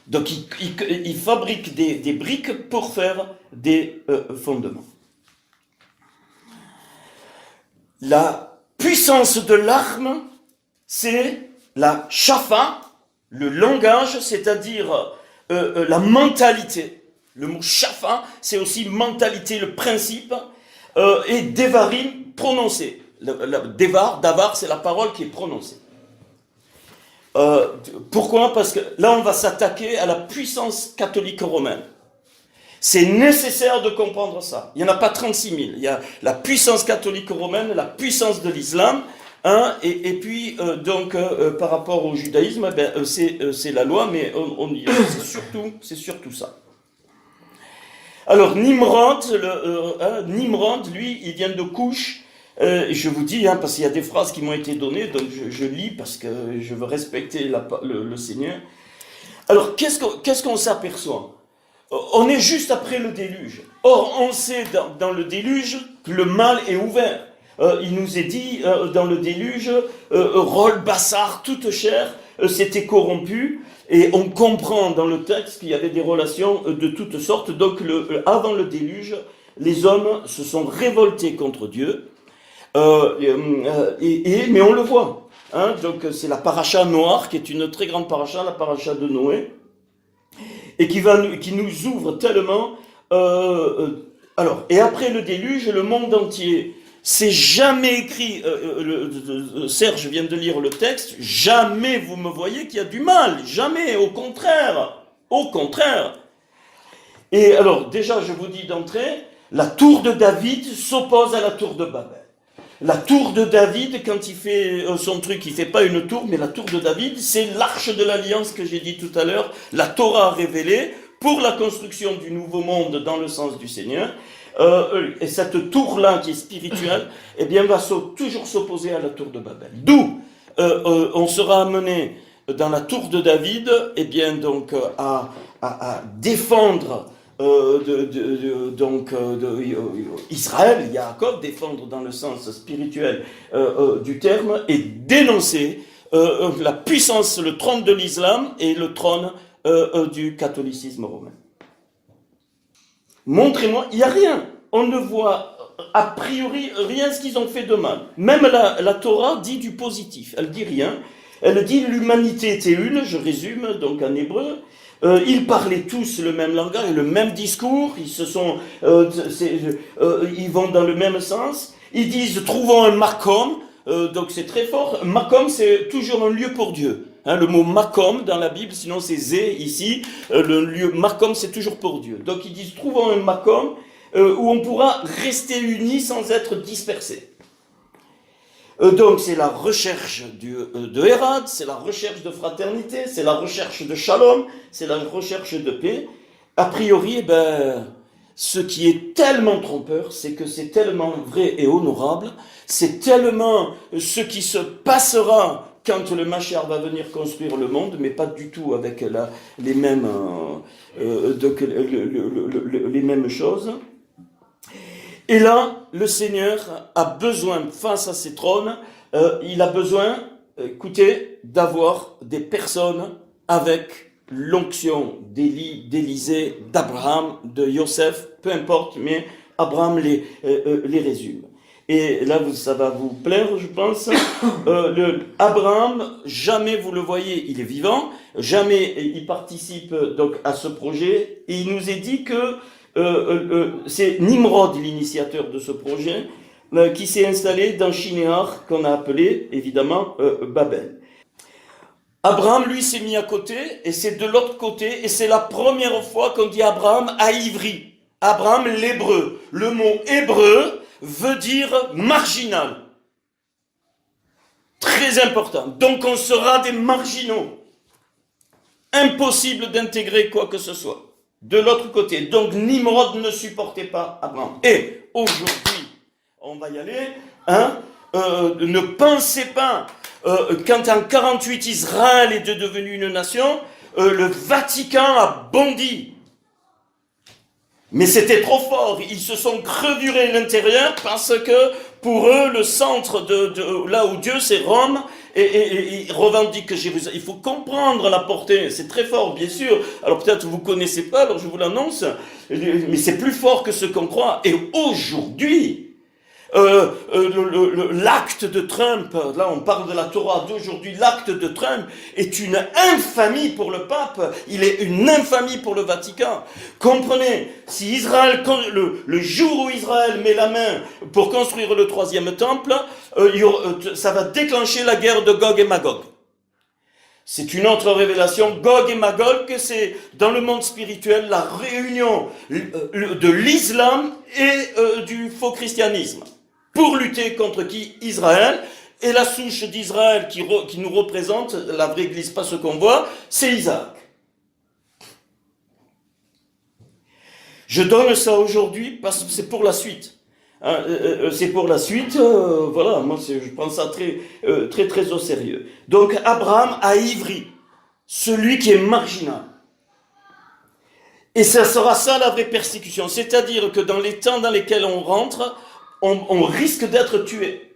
Donc, ils fabriquent des briques pour faire des fondements. La puissance de l'arme, c'est la shafa, le langage, c'est-à-dire la mentalité. Le mot shafa, c'est aussi mentalité, le principe, et devarim, prononcé. Davar, c'est la parole qui est prononcée. Pourquoi? Parce que là, on va s'attaquer à la puissance catholique romaine. C'est nécessaire de comprendre ça. Il n'y en a pas 36 000. Il y a la puissance catholique romaine, la puissance de l'islam, hein, et puis, par rapport au judaïsme, c'est la loi, mais c'est surtout ça. Alors, Nimrod, lui, il vient de Couche. Je vous dis, parce qu'il y a des phrases qui m'ont été données, donc je lis parce que je veux respecter le Seigneur. Alors, qu'est-ce qu'on s'aperçoit? On est juste après le déluge. Or, on sait dans le déluge que le mal est ouvert. Il nous est dit dans le déluge, Rol, Bassar, toute chair s'était corrompue. Et on comprend dans le texte qu'il y avait des relations de toutes sortes. Donc, avant le déluge, les hommes se sont révoltés contre Dieu. Mais on le voit. Donc, c'est la paracha noire, qui est une très grande paracha, la paracha de Noé. Et qui nous ouvre tellement. Et après le déluge, le monde entier, c'est jamais écrit. Serge vient de lire le texte. Jamais vous me voyez qu'il y a du mal. Jamais, au contraire. Au contraire. Et alors, déjà, je vous dis d'entrée, la tour de David s'oppose à la tour de Babel. La tour de David, quand il fait son truc, il ne fait pas une tour, mais la tour de David, c'est l'arche de l'alliance que j'ai dit tout à l'heure, la Torah révélée pour la construction du nouveau monde dans le sens du Seigneur. Et cette tour-là, qui est spirituelle, va toujours s'opposer à la tour de Babel. D'où on sera amené dans la tour de David, à défendre Israël, Yaakov, défendre dans le sens spirituel du terme, et dénoncer la puissance, le trône de l'islam et le trône du catholicisme romain. Montrez-moi, il n'y a rien. On ne voit a priori rien ce qu'ils ont fait de mal. Même la Torah dit du positif, elle dit rien. Elle dit l'humanité était une, je résume donc en hébreu. Ils parlaient tous le même langage, le même discours, ils vont dans le même sens. Ils disent trouvons un makom, donc c'est très fort. Makom, c'est toujours un lieu pour Dieu. Le mot makom dans la Bible, sinon c'est zé ici. Le lieu makom, c'est toujours pour Dieu. Donc ils disent trouvons un makom où on pourra rester unis sans être dispersés. Donc c'est la recherche de Hérad, c'est la recherche de fraternité, c'est la recherche de shalom, c'est la recherche de paix. A priori, ce qui est tellement trompeur, c'est que c'est tellement vrai et honorable, c'est tellement ce qui se passera quand le Mashiach va venir construire le monde, mais pas du tout avec les mêmes choses. Et là, le Seigneur a besoin, face à ces trônes, il a besoin, écoutez, d'avoir des personnes avec l'onction d'Élisée, d'Abraham, de Yosef, peu importe, mais Abraham les résume. Et là, ça va vous plaire, je pense. Abraham, jamais vous le voyez, il est vivant, jamais il participe donc à ce projet, et il nous est dit que c'est Nimrod, l'initiateur de ce projet, qui s'est installé dans Shinéar, qu'on a appelé évidemment Babel. Abraham, lui, s'est mis à côté, et c'est de l'autre côté, et c'est la première fois qu'on dit Abraham à ivri. Abraham, l'hébreu. Le mot hébreu veut dire marginal. Très important. Donc on sera des marginaux. Impossible d'intégrer quoi que ce soit. De l'autre côté. Donc Nimrod ne supportait pas Abraham. Et aujourd'hui, on va y aller, hein, ne pensez pas, quand en 48 Israël est devenu une nation, le Vatican a bondi. Mais c'était trop fort, ils se sont crevurés l'intérieur parce que pour eux le centre de là où Dieu c'est Rome et ils revendiquent Jérusalem. Il faut comprendre la portée, c'est très fort bien sûr. Alors peut-être vous connaissez pas, alors je vous l'annonce, mais c'est plus fort que ce qu'on croit. Et aujourd'hui, l'acte de Trump, là on parle de la Torah d'aujourd'hui, l'acte de Trump est une infamie pour le pape, il est une infamie pour le Vatican. Comprenez, si Israël, le jour où Israël met la main pour construire le troisième temple, ça va déclencher la guerre de Gog et Magog. C'est une autre révélation. Gog et Magog, c'est dans le monde spirituel la réunion de l'islam et du faux christianisme. Pour lutter contre qui? Israël. Et la souche d'Israël qui nous représente, la vraie église, pas ce qu'on voit, c'est Isaac. Je donne ça aujourd'hui parce que c'est pour la suite. Hein, c'est pour la suite, voilà, moi je prends ça très au sérieux. Donc Abraham a ivri, celui qui est marginal. Et ça sera ça la vraie persécution, c'est-à-dire que dans les temps dans lesquels on rentre, on risque d'être tué.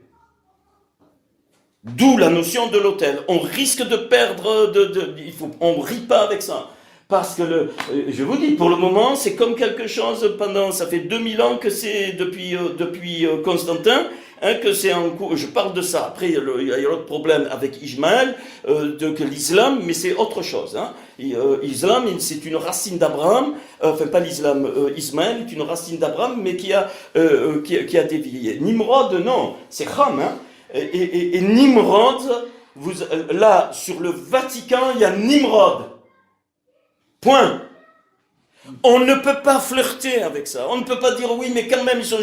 D'où la notion de l'autel. On risque de perdre, on ne rit pas avec ça. Parce que, je vous dis, pour le moment, c'est comme quelque chose ça fait 2000 ans que c'est depuis Constantin, hein, que c'est en cours. Je parle de ça. Après, il y a l'autre problème avec Ismaël, que l'islam, mais c'est autre chose. Hein. L'islam, c'est une racine d'Abraham, enfin pas l'islam, Ismaël est une racine d'Abraham, mais qui a dévié. Nimrod, non, c'est Ham, hein. Et Nimrod, là, sur le Vatican, il y a Nimrod. Point. On ne peut pas flirter avec ça. On ne peut pas dire oui, mais quand même, ils sont...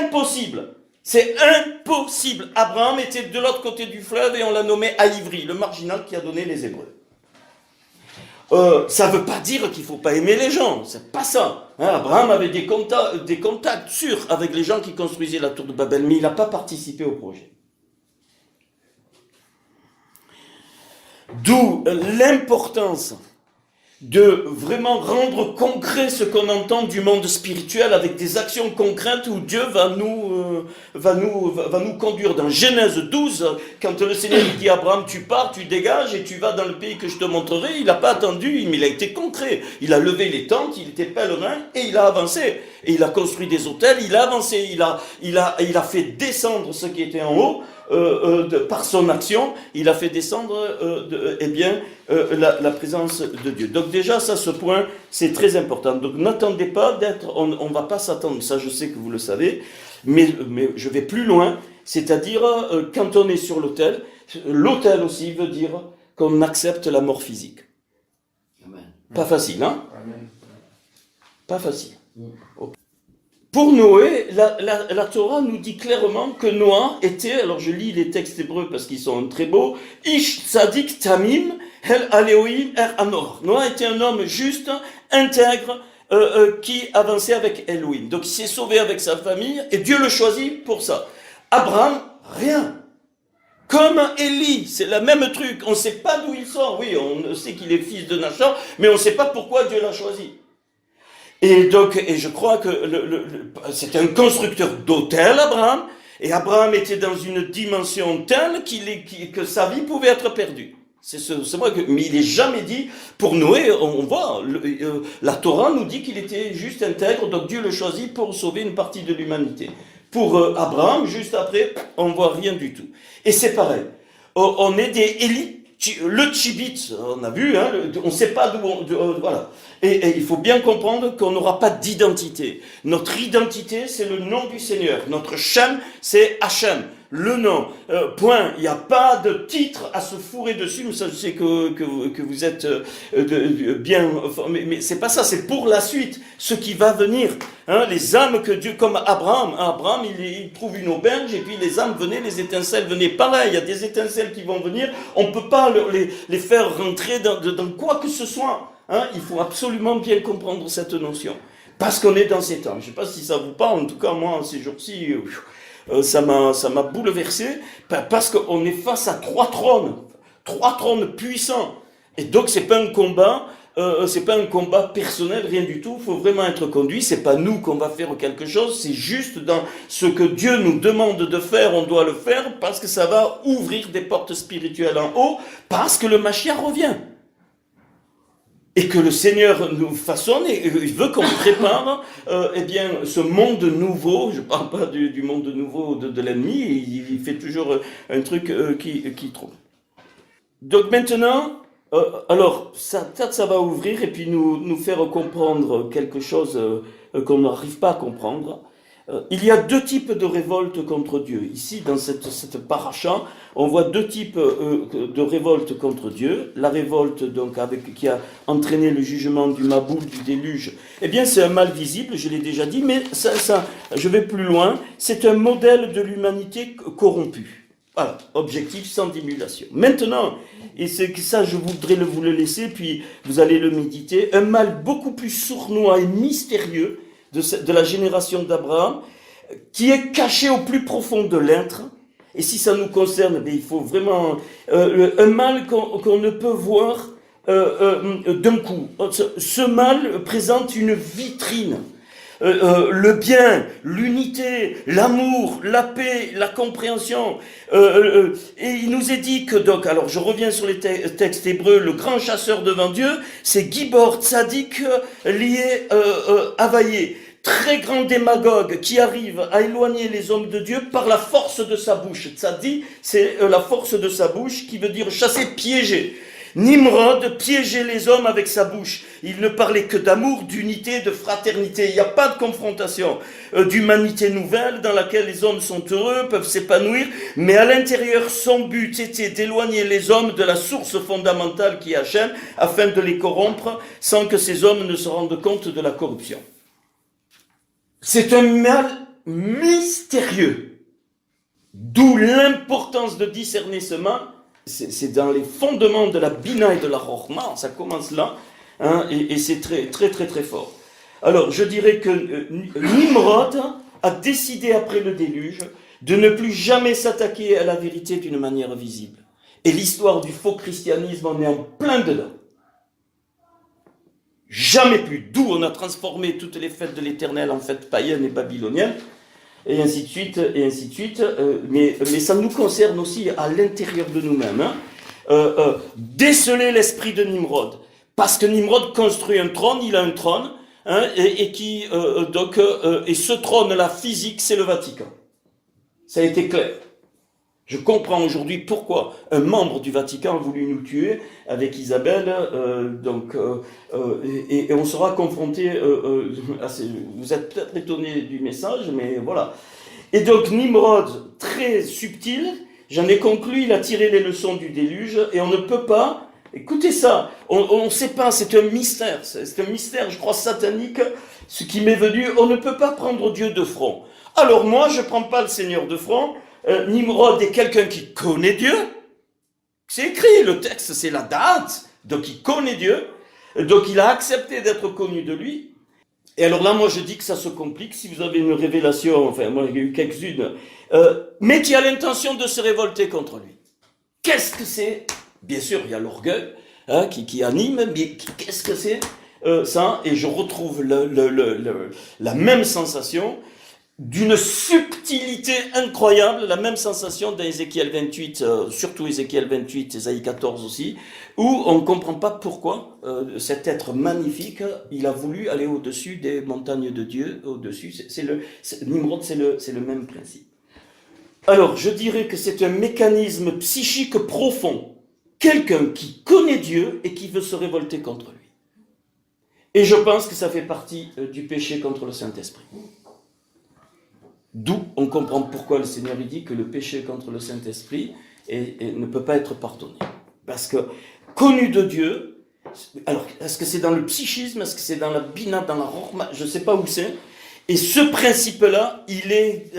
impossible. C'est impossible. Abraham était de l'autre côté du fleuve et on l'a nommé Aïvri, le marginal qui a donné les Hébreux. Ça ne veut pas dire qu'il ne faut pas aimer les gens. C'est pas ça. Hein, Abraham avait des contacts sûrs avec les gens qui construisaient la tour de Babel, mais il n'a pas participé au projet. D'où l'importance de vraiment rendre concret ce qu'on entend du monde spirituel avec des actions concrètes où Dieu va nous conduire. Dans Genèse 12, quand le Seigneur dit à Abraham, tu pars, tu dégages et tu vas dans le pays que je te montrerai, il n'a pas attendu, mais il a été concret. Il a levé les tentes, il était pèlerin et il a avancé. Et il a construit des hôtels, il a avancé, il a fait descendre ce qui était en haut. Par son action, il a fait descendre la présence de Dieu. Donc déjà, ça, ce point, c'est très important. Donc n'attendez pas on ne va pas s'attendre, ça je sais que vous le savez, mais je vais plus loin, c'est-à-dire quand on est sur l'autel aussi veut dire qu'on accepte la mort physique. Amen. Pas facile, hein? Amen. Pas facile. Okay. Pour Noé, la Torah nous dit clairement que Noah était, alors je lis les textes hébreux parce qu'ils sont très beaux, Ish Tzadik Tamim El Aleoim Er Anor. Noah était un homme juste, intègre, qui avançait avec Elohim. Donc il s'est sauvé avec sa famille et Dieu le choisit pour ça. Abraham, rien. Comme Élie, c'est le même truc. On ne sait pas d'où il sort. Oui, on sait qu'il est fils de Nachor, mais on ne sait pas pourquoi Dieu l'a choisi. Et je crois que c'est un constructeur d'autel, Abraham, et Abraham était dans une dimension telle que sa vie pouvait être perdue. C'est vrai mais il n'est jamais dit, pour Noé, on voit, la Torah nous dit qu'il était juste intègre, donc Dieu le choisit pour sauver une partie de l'humanité. Pour Abraham, juste après, on ne voit rien du tout. Et c'est pareil, on est des élites. Le tchibit, on a vu, hein, on ne sait pas d'où voilà. Et il faut bien comprendre qu'on n'aura pas d'identité. Notre identité, c'est le nom du Seigneur. Notre Shem, c'est Hachem. le nom. Point. Il n'y a pas de titre à se fourrer dessus. Mais ça, je sais que vous êtes bien formés. Mais c'est pas ça. C'est pour la suite. Ce qui va venir. Hein, les âmes que Dieu, comme Abraham. Abraham, il trouve une auberge et puis les âmes venaient, les étincelles venaient. Pareil, il y a des étincelles qui vont venir. On ne peut pas les faire rentrer dans quoi que ce soit. Hein, il faut absolument bien comprendre cette notion. Parce qu'on est dans ces temps. Je ne sais pas si ça vous parle. En tout cas, moi, ces jours-ci... ça m'a bouleversé parce qu'on est face à trois trônes puissants. Et donc c'est pas un combat personnel, rien du tout. Il faut vraiment être conduit. C'est pas nous qu'on va faire quelque chose. C'est juste dans ce que Dieu nous demande de faire, on doit le faire parce que ça va ouvrir des portes spirituelles en haut, parce que le Mashiach revient. Et que le Seigneur nous façonne et il veut qu'on prépare ce monde nouveau. Je ne parle pas du monde nouveau de l'ennemi, il fait toujours un truc qui trompe. Donc maintenant, alors ça va ouvrir et puis nous faire comprendre quelque chose qu'on n'arrive pas à comprendre. Il y a deux types de révoltes contre Dieu. Ici, dans cette paracha, on voit deux types de révoltes contre Dieu. La révolte donc qui a entraîné le jugement du Maboul, du déluge. Eh bien, c'est un mal visible, je l'ai déjà dit, mais je vais plus loin. C'est un modèle de l'humanité corrompue. Voilà, objectif sans dimulation. Maintenant, et c'est que ça, je voudrais vous le laisser, puis vous allez le méditer. Un mal beaucoup plus sournois et mystérieux de la génération d'Abraham, qui est caché au plus profond de l'intre. Et si ça nous concerne, il faut vraiment un mal qu'on ne peut voir d'un coup. Ce mal présente une vitrine. Le bien, l'unité, l'amour, la paix, la compréhension. Et il nous est dit que donc, alors je reviens sur les textes hébreux, le grand chasseur devant Dieu, c'est Gibor Tzadik lié Availlé, très grand démagogue qui arrive à éloigner les hommes de Dieu par la force de sa bouche. Tzadik, c'est la force de sa bouche qui veut dire chasser, piéger. Nimrod piégeait les hommes avec sa bouche. Il ne parlait que d'amour, d'unité, de fraternité. Il n'y a pas de confrontation, d'humanité nouvelle dans laquelle les hommes sont heureux, peuvent s'épanouir. Mais à l'intérieur, son but était d'éloigner les hommes de la source fondamentale qui est Hachem, afin de les corrompre sans que ces hommes ne se rendent compte de la corruption. C'est un mal mystérieux. D'où l'importance de discerner ce mal. C'est dans les fondements de la Bina et de la Chokhma, ça commence là, hein, et c'est très, très, très, très fort. Alors, je dirais que Nimrod a décidé après le déluge de ne plus jamais s'attaquer à la vérité d'une manière visible. Et l'histoire du faux christianisme en est en plein dedans. Jamais plus. D'où on a transformé toutes les fêtes de l'Éternel en fêtes païennes et babyloniennes. Et ainsi de suite, mais ça nous concerne aussi à l'intérieur de nous-mêmes. Hein. Déceler l'esprit de Nimrod. Parce que Nimrod construit un trône, il a un trône, hein, et ce trône-là physique, c'est le Vatican. Ça a été clair. Je comprends aujourd'hui pourquoi un membre du Vatican a voulu nous tuer avec Isabelle, et on sera confronté vous êtes peut-être étonnés du message, mais voilà. Et donc Nimrod, très subtil, j'en ai conclu, il a tiré les leçons du déluge, et on ne peut pas, écoutez ça, on ne sait pas, c'est un mystère, je crois, satanique, ce qui m'est venu, on ne peut pas prendre Dieu de front. Alors moi, je ne prends pas le Seigneur de front. Nimrod est quelqu'un qui connaît Dieu. C'est écrit, le texte, c'est la date. Donc il connaît Dieu. Donc il a accepté d'être connu de lui. Et alors là, moi je dis que ça se complique. Si vous avez une révélation, enfin moi il y a eu quelques-unes, mais qui a l'intention de se révolter contre lui. Qu'est-ce que c'est? Bien sûr, il y a l'orgueil hein, qui anime, mais qu'est-ce que c'est ça? Et je retrouve la même sensation d'une subtilité incroyable, la même sensation dans Ézéchiel 28, surtout Ézéchiel 28, Ésaïe 14 aussi, où on ne comprend pas pourquoi cet être magnifique, il a voulu aller au-dessus des montagnes de Dieu, au-dessus, Nimrod, c'est le même principe. Alors, je dirais que c'est un mécanisme psychique profond, quelqu'un qui connaît Dieu et qui veut se révolter contre lui. Et je pense que ça fait partie du péché contre le Saint-Esprit. D'où on comprend pourquoi le Seigneur il dit que le péché contre le Saint-Esprit ne peut pas être pardonné. Parce que, connu de Dieu, alors est-ce que c'est dans le psychisme, est-ce que c'est dans la bina, dans la rorma, je ne sais pas où c'est, et ce principe-là, il est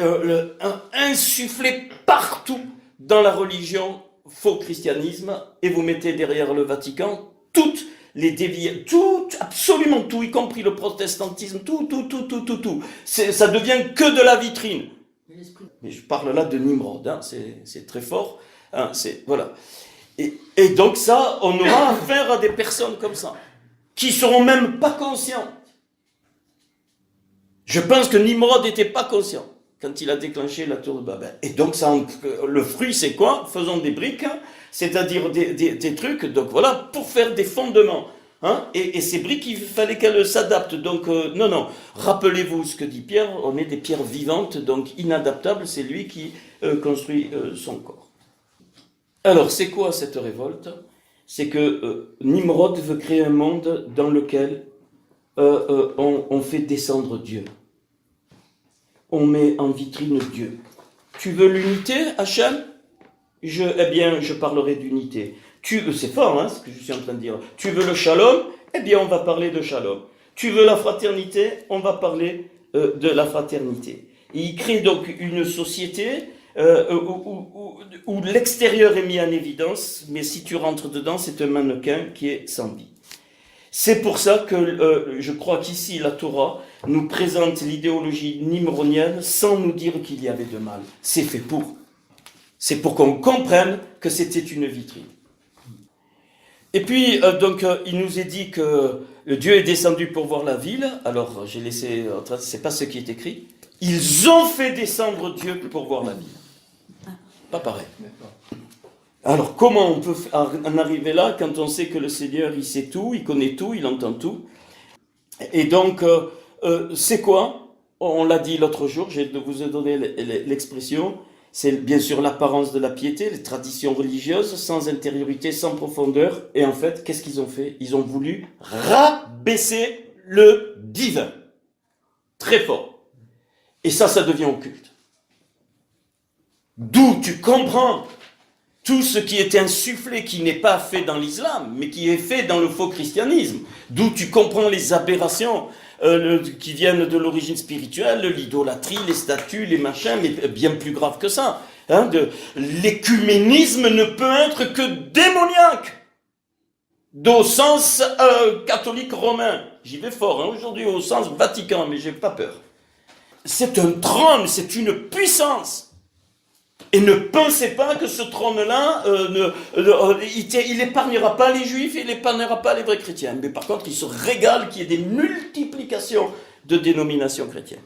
insufflé partout dans la religion faux christianisme, et vous mettez derrière le Vatican toutes les déviations, tout, absolument tout, y compris le protestantisme, tout. Ça devient que de la vitrine. Mais je parle là de Nimrod, hein, c'est très fort. Hein, voilà. Et donc ça, on aura affaire à des personnes comme ça, qui seront même pas conscientes. Je pense que Nimrod n'était pas conscient quand il a déclenché la tour de Babel. Et donc ça, le fruit, c'est quoi? Faisons des briques, hein, c'est-à-dire des trucs, donc voilà, pour faire des fondements. Hein, et ces briques, il fallait qu'elles s'adaptent. Donc, non. Rappelez-vous ce que dit Pierre, on est des pierres vivantes, donc inadaptables, c'est lui qui construit son corps. Alors, c'est quoi cette révolte? C'est que Nimrod veut créer un monde dans lequel on fait descendre Dieu. On met en vitrine Dieu. Tu veux l'unité, Hachem? Eh bien, je parlerai d'unité. C'est fort, hein, ce que je suis en train de dire. Tu veux le shalom? Eh bien, on va parler de shalom. Tu veux la fraternité? On va parler de la fraternité. Et il crée donc une société où l'extérieur est mis en évidence, mais si tu rentres dedans, c'est un mannequin qui est sans vie. C'est pour ça que je crois qu'ici, la Torah nous présente l'idéologie nimrodienne sans nous dire qu'il y avait de mal. C'est fait pour. C'est pour qu'on comprenne que c'était une vitrine. Et puis, il nous est dit que Dieu est descendu pour voir la ville. Alors, j'ai laissé, c'est pas ce qui est écrit. Ils ont fait descendre Dieu pour voir la ville. Pas pareil. Alors, comment on peut en arriver là quand on sait que le Seigneur, il sait tout, il connaît tout, il entend tout? Et donc, c'est quoi? On l'a dit l'autre jour, je vous ai donné l'expression. C'est bien sûr l'apparence de la piété, les traditions religieuses, sans intériorité, sans profondeur. Et en fait, qu'est-ce qu'ils ont fait? Ils ont voulu rabaisser le divin. Très fort. Et ça devient occulte. D'où tu comprends tout ce qui est insufflé, qui n'est pas fait dans l'islam, mais qui est fait dans le faux christianisme. D'où tu comprends les aberrations qui viennent de l'origine spirituelle, l'idolâtrie, les statues, les machins, mais bien plus grave que ça. Hein, l'écuménisme ne peut être que démoniaque, au sens catholique romain. J'y vais fort, hein, aujourd'hui au sens Vatican, mais j'ai pas peur. C'est un trône, c'est une puissance. Et ne pensez pas que ce trône-là, il n'épargnera pas les juifs, il n'épargnera pas les vrais chrétiens. Mais par contre, il se régale qu'il y ait des multiplications de dénominations chrétiennes.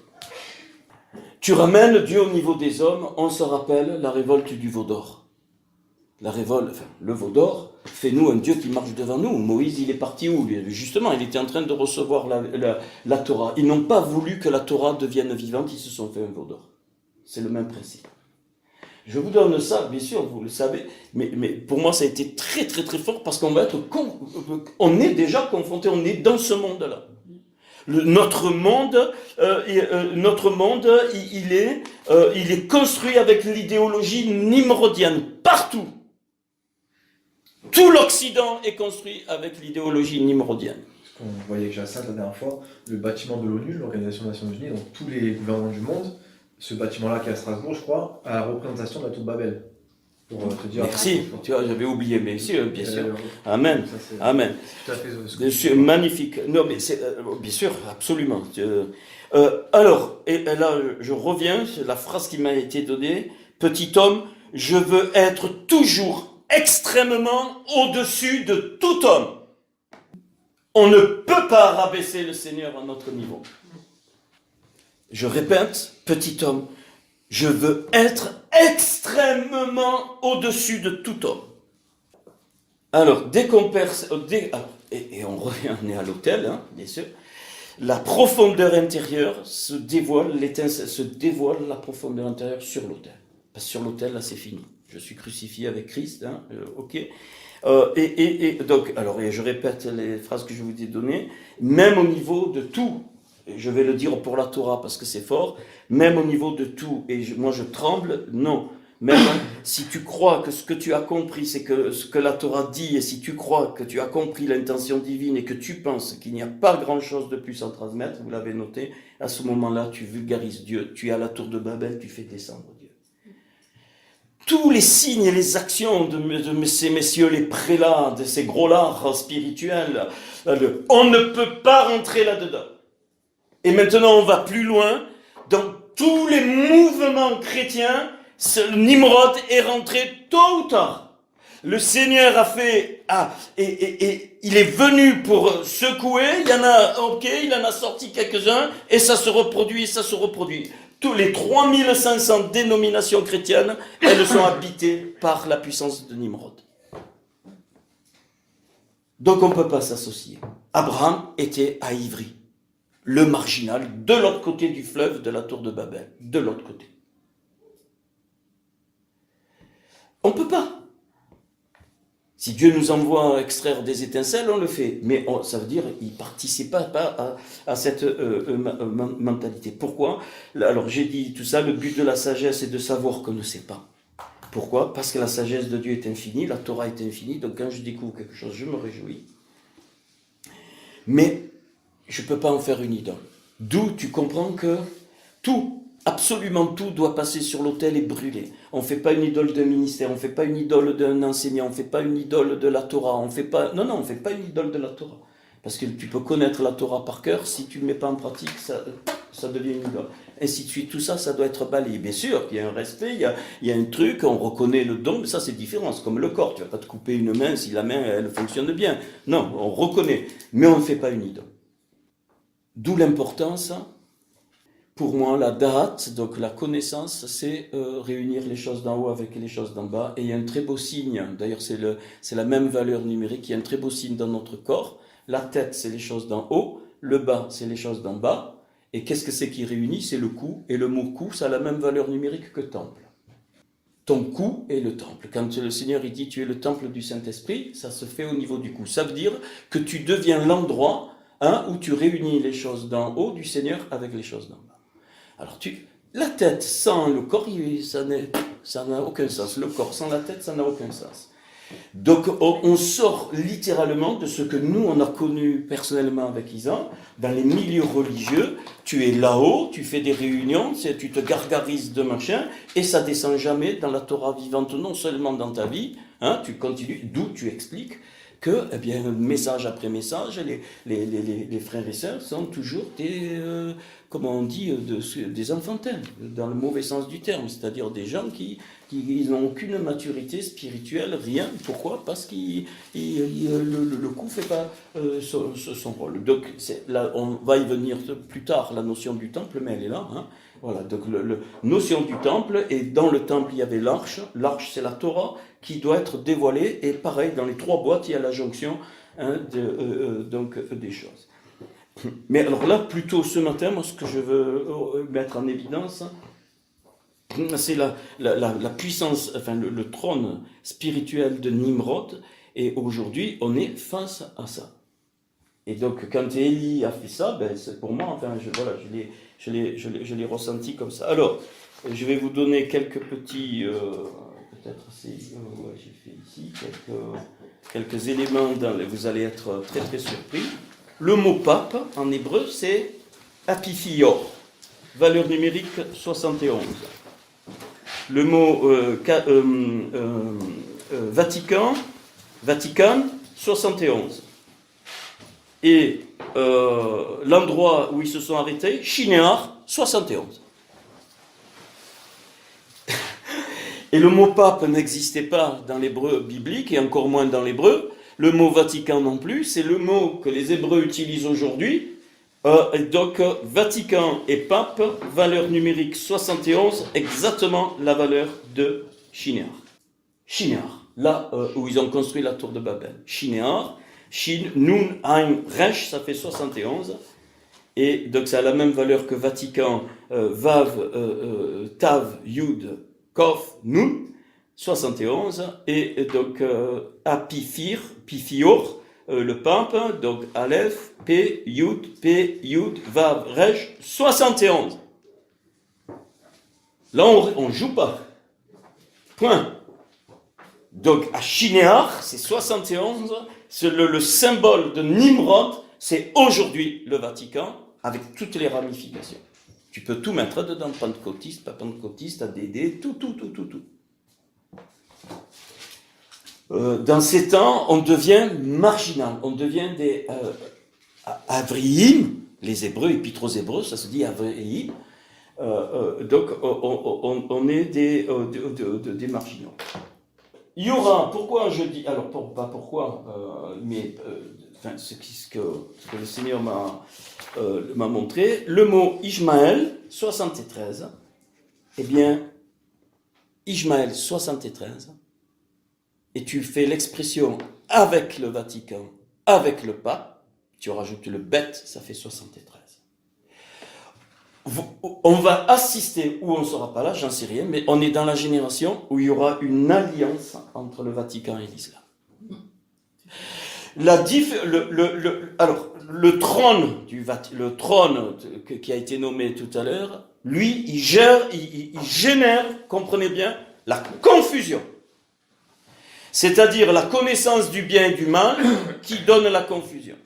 Tu ramènes Dieu au niveau des hommes, on se rappelle la révolte du veau d'or. Le veau d'or, fais-nous un Dieu qui marche devant nous. Moïse, il est parti où? Justement, il était en train de recevoir la Torah. Ils n'ont pas voulu que la Torah devienne vivante, ils se sont fait un veau d'or. C'est le même principe. Je vous donne ça, bien sûr, vous le savez, mais pour moi ça a été très très très fort parce qu'on va être on est déjà confronté, on est dans ce monde-là. Notre monde, il est construit avec l'idéologie nimrodienne partout. Tout l'Occident est construit avec l'idéologie nimrodienne. On voyait avec Jacinthe la dernière fois, le bâtiment de l'ONU, l'Organisation des Nations Unies, donc tous les gouvernements du monde. Ce bâtiment-là qui est à Strasbourg, je crois, à la représentation de la tour de Babel. Pour te dire. Merci, tu vois, j'avais oublié, mais si, bien sûr. Amen. Ça, Amen. Tout à fait. C'est magnifique. Non, mais c'est bien sûr, absolument. Alors, et là, je reviens, c'est la phrase qui m'a été donnée. Petit homme, je veux être toujours extrêmement au-dessus de tout homme. On ne peut pas rabaisser le Seigneur à notre niveau. Je répète, petit homme, je veux être extrêmement au-dessus de tout homme. Alors, dès qu'on perd... Et on revient, on est à l'autel, hein, bien sûr. La profondeur intérieure se dévoile, la profondeur intérieure sur l'autel. Parce que sur l'autel, là, c'est fini. Je suis crucifié avec Christ, hein, ok. Donc, alors, et je répète les phrases que je vous ai données, même au niveau de tout. je vais le dire pour la Torah parce que c'est fort, même au niveau de tout, et moi je tremble, non. Même si tu crois que ce que tu as compris, c'est que ce que la Torah dit, et si tu crois que tu as compris l'intention divine et que tu penses qu'il n'y a pas grand-chose de plus à transmettre, vous l'avez noté, à ce moment-là, tu vulgarises Dieu, tu es à la tour de Babel, tu fais descendre Dieu. Tous les signes et les actions de ces messieurs, les prélats, de ces gros lards spirituels, on ne peut pas rentrer là-dedans. Et maintenant, on va plus loin. Dans tous les mouvements chrétiens, Nimrod est rentré tôt ou tard. Le Seigneur a fait, et il est venu pour secouer, il y en a, ok, il en a sorti quelques-uns, et ça se reproduit, ça se reproduit. Tous les 3500 dénominations chrétiennes, elles sont habitées par la puissance de Nimrod. Donc on ne peut pas s'associer. Abraham était à Ivry, le marginal, de l'autre côté du fleuve de la tour de Babel, de l'autre côté. On ne peut pas. Si Dieu nous envoie extraire des étincelles, on le fait. Mais ça veut dire qu'il ne participe pas à cette mentalité. Pourquoi? Alors j'ai dit tout ça, le but de la sagesse est de savoir qu'on ne sait pas. Pourquoi? Parce que la sagesse de Dieu est infinie, la Torah est infinie, donc quand je découvre quelque chose, je me réjouis. Mais je ne peux pas en faire une idole. D'où tu comprends que tout, absolument tout doit passer sur l'autel et brûler. On ne fait pas une idole d'un ministère, on ne fait pas une idole d'un enseignant, on ne fait pas une idole de la Torah, on ne fait pas une idole de la Torah. Parce que tu peux connaître la Torah par cœur, si tu ne le mets pas en pratique, ça devient une idole. Ainsi de suite, tout ça, ça doit être balayé. Bien sûr qu'il y a un respect, il y a un truc, on reconnaît le don, mais ça c'est différent, c'est comme le corps, tu ne vas pas te couper une main si la main elle fonctionne bien. Non, on reconnaît, mais on ne fait pas une idole. D'où l'importance. Pour moi, la date, donc la connaissance, c'est réunir les choses d'en haut avec les choses d'en bas. Et il y a un très beau signe, d'ailleurs c'est la même valeur numérique, il y a un très beau signe dans notre corps. La tête, c'est les choses d'en haut, le bas, c'est les choses d'en bas. Et qu'est-ce que c'est qui réunit? C'est le cou. Et le mot cou, ça a la même valeur numérique que temple. Ton cou est le temple. Quand le Seigneur il dit tu es le temple du Saint-Esprit, ça se fait au niveau du cou. Ça veut dire que tu deviens l'endroit où tu réunis les choses d'en haut du Seigneur avec les choses d'en bas. Alors, la tête sans le corps, ça n'a aucun sens. Le corps sans la tête, ça n'a aucun sens. Donc, on sort littéralement de ce que nous, on a connu personnellement avec Isa. Dans les milieux religieux, tu es là-haut, tu fais des réunions, tu te gargarises de machin, et ça descend jamais dans la Torah vivante, non seulement dans ta vie, tu continues, d'où tu expliques que, eh bien, message après message, les frères et sœurs sont toujours des, comment on dit, des enfantins, dans le mauvais sens du terme, c'est-à-dire des gens qui n'ont aucune maturité spirituelle, rien. Pourquoi? Parce que le coup ne fait pas son rôle. Donc, là, on va y venir plus tard, la notion du temple, mais elle est là. Voilà, donc la notion du temple, et dans le temple, il y avait l'arche. L'arche, c'est la Torah qui doit être dévoilée, et pareil, dans les 3 boîtes, il y a la jonction donc, des choses. Mais alors là, plutôt ce matin, moi, ce que je veux mettre en évidence, c'est la puissance, enfin le trône spirituel de Nimrod, et aujourd'hui, on est face à ça. Et donc, quand Élie a fait ça, c'est pour moi, enfin, je l'ai ressenti comme ça. Alors, je vais vous donner quelques petits, peut-être j'ai fait ici, quelques éléments, vous allez être très très surpris. Le mot pape, en hébreu, c'est apiphior, valeur numérique 71. Le mot Vatican, 71. Et l'endroit où ils se sont arrêtés, Shinéar, 71. Et le mot pape n'existait pas dans l'hébreu biblique, et encore moins dans l'hébreu. Le mot Vatican non plus, c'est le mot que les Hébreux utilisent aujourd'hui. Donc, Vatican et pape, valeur numérique 71, exactement la valeur de Shinéar. Shinéar, là où ils ont construit la tour de Babel. Shinéar, Shin, Nun, Ein, Resh, ça fait 71. Et donc, ça a la même valeur que Vatican, Vav, Tav, Yud, Kof, Nun, 71. Et donc, Apiphior, le pape, donc Aleph, P, Yud, Vav, Resh, 71. Là, on joue pas. Point. Donc, à Shinéar, c'est 71, c'est le symbole de Nimrod, c'est aujourd'hui le Vatican, avec toutes les ramifications. Tu peux tout mettre dedans, pentecôtiste, pas pentecôtiste, ADD, tout. Dans ces temps, on devient marginal, on devient des Avriim, les Hébreux, épîtres aux Hébreux, ça se dit Avriim, donc on est des marginaux. Il y aura, pourquoi je dis, alors pas pourquoi, mais ce que le Seigneur m'a montré, le mot Ishmaël 73, eh bien, Ishmaël 73, et tu fais l'expression avec le Vatican, avec le pape, tu rajoutes le bête, ça fait 73. On va assister, ou on ne sera pas là, j'en sais rien, mais on est dans la génération où il y aura une alliance entre le Vatican et l'islam. Alors, le trône qui a été nommé tout à l'heure, lui, il génère, comprenez bien, la confusion. C'est-à-dire la connaissance du bien et du mal qui donne la confusion.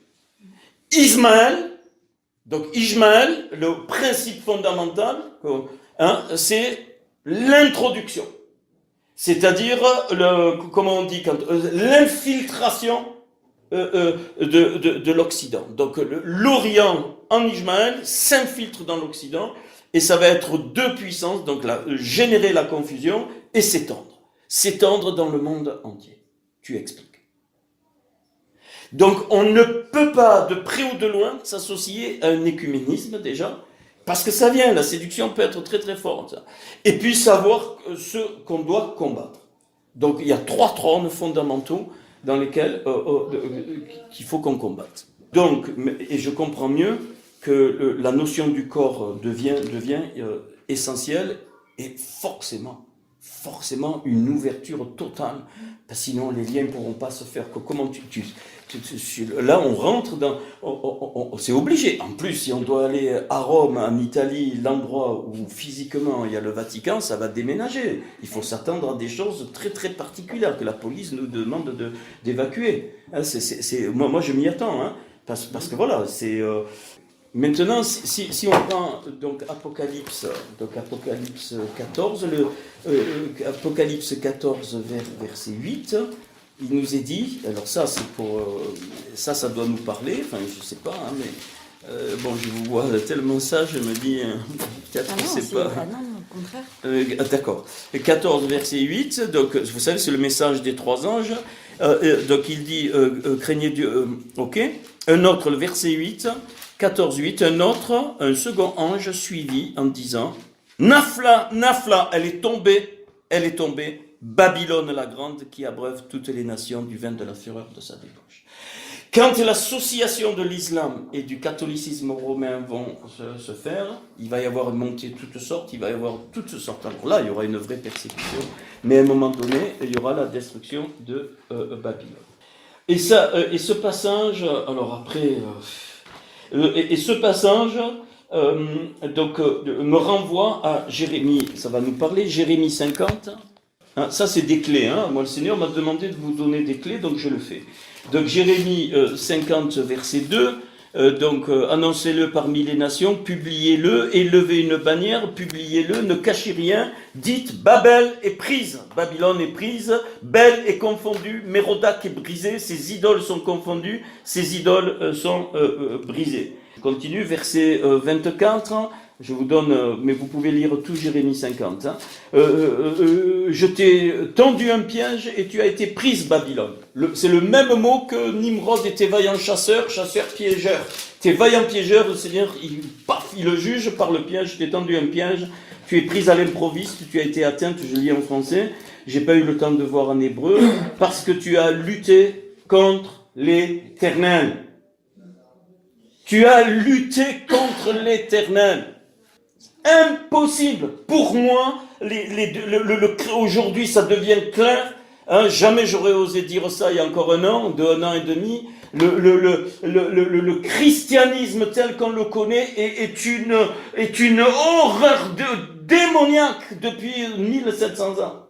Donc Ishmaël, le principe fondamental, c'est l'introduction. C'est-à-dire, comment on dit, l'infiltration de l'Occident. Donc l'Orient en Ishmaël s'infiltre dans l'Occident et ça va être deux puissances, donc générer la confusion et s'étendre dans le monde entier. Tu expliques. Donc on ne peut pas de près ou de loin s'associer à un écuménisme déjà, parce que ça vient, la séduction peut être très très forte. Et puis savoir ce qu'on doit combattre. Donc il y a 3 trônes fondamentaux dans lesquels qu'il faut qu'on combatte. Donc, et je comprends mieux que la notion du corps devient essentielle et forcément une ouverture totale, parce que sinon les liens ne pourront pas se faire. Comment là on rentre dans... c'est obligé. En plus, si on doit aller à Rome, en Italie, l'endroit où physiquement il y a le Vatican, ça va déménager. Il faut s'attendre à des choses très très particulières que la police nous demande d'évacuer. Moi je m'y attends, hein, parce que voilà, c'est... Maintenant, si on prend donc Apocalypse 14, Apocalypse 14 verset 8, il nous est dit, alors ça c'est pour ça doit nous parler, enfin je sais pas, hein, mais bon, je vous vois tellement ça, je me dis peut-être que c'est pas. Ah non, au contraire. D'accord. 14 verset 8, donc vous savez c'est le message des 3 anges. Donc il dit craignez Dieu. Ok. Un autre, le verset 8. 14.8, un second ange suivit en disant Nafla, elle est tombée, Babylone la grande qui abreuve toutes les nations du vin de la fureur de sa débauche. Quand l'association de l'islam et du catholicisme romain vont se faire, il va y avoir monté toutes sortes, Alors là, il y aura une vraie persécution, mais à un moment donné, il y aura la destruction de Babylone. Et ce passage, alors après... Et ce passage me renvoie à Jérémie, ça va nous parler, Jérémie 50. Hein, ça c'est des clés, hein. Moi le Seigneur m'a demandé de vous donner des clés, donc je le fais. Donc Jérémie 50 verset 2, annoncez-le parmi les nations, publiez-le, élevez une bannière, publiez-le, ne cachez rien, dites Babel est prise, Babylone est prise, Bel est confondue, Mérodach est brisé, ses idoles sont confondues, ses idoles sont brisées. Je continue, verset 24, je vous donne, mais vous pouvez lire tout Jérémie 50. Hein. Je t'ai tendu un piège et tu as été prise, Babylone. C'est le même mot que Nimrod était vaillant chasseur piégeur. T'es vaillant piégeur, le Seigneur, il le juge par le piège, je t'ai tendu un piège, tu es prise à l'improviste, tu as été atteinte, je lis en français, j'ai pas eu le temps de voir en hébreu, parce que tu as lutté contre l'Éternel. Tu as lutté contre l'Éternel. Impossible. Pour moi, aujourd'hui, ça devient clair. Hein, jamais j'aurais osé dire ça il y a encore un an et demi. Le christianisme tel qu'on le connaît est une horreur démoniaque depuis 1700 ans.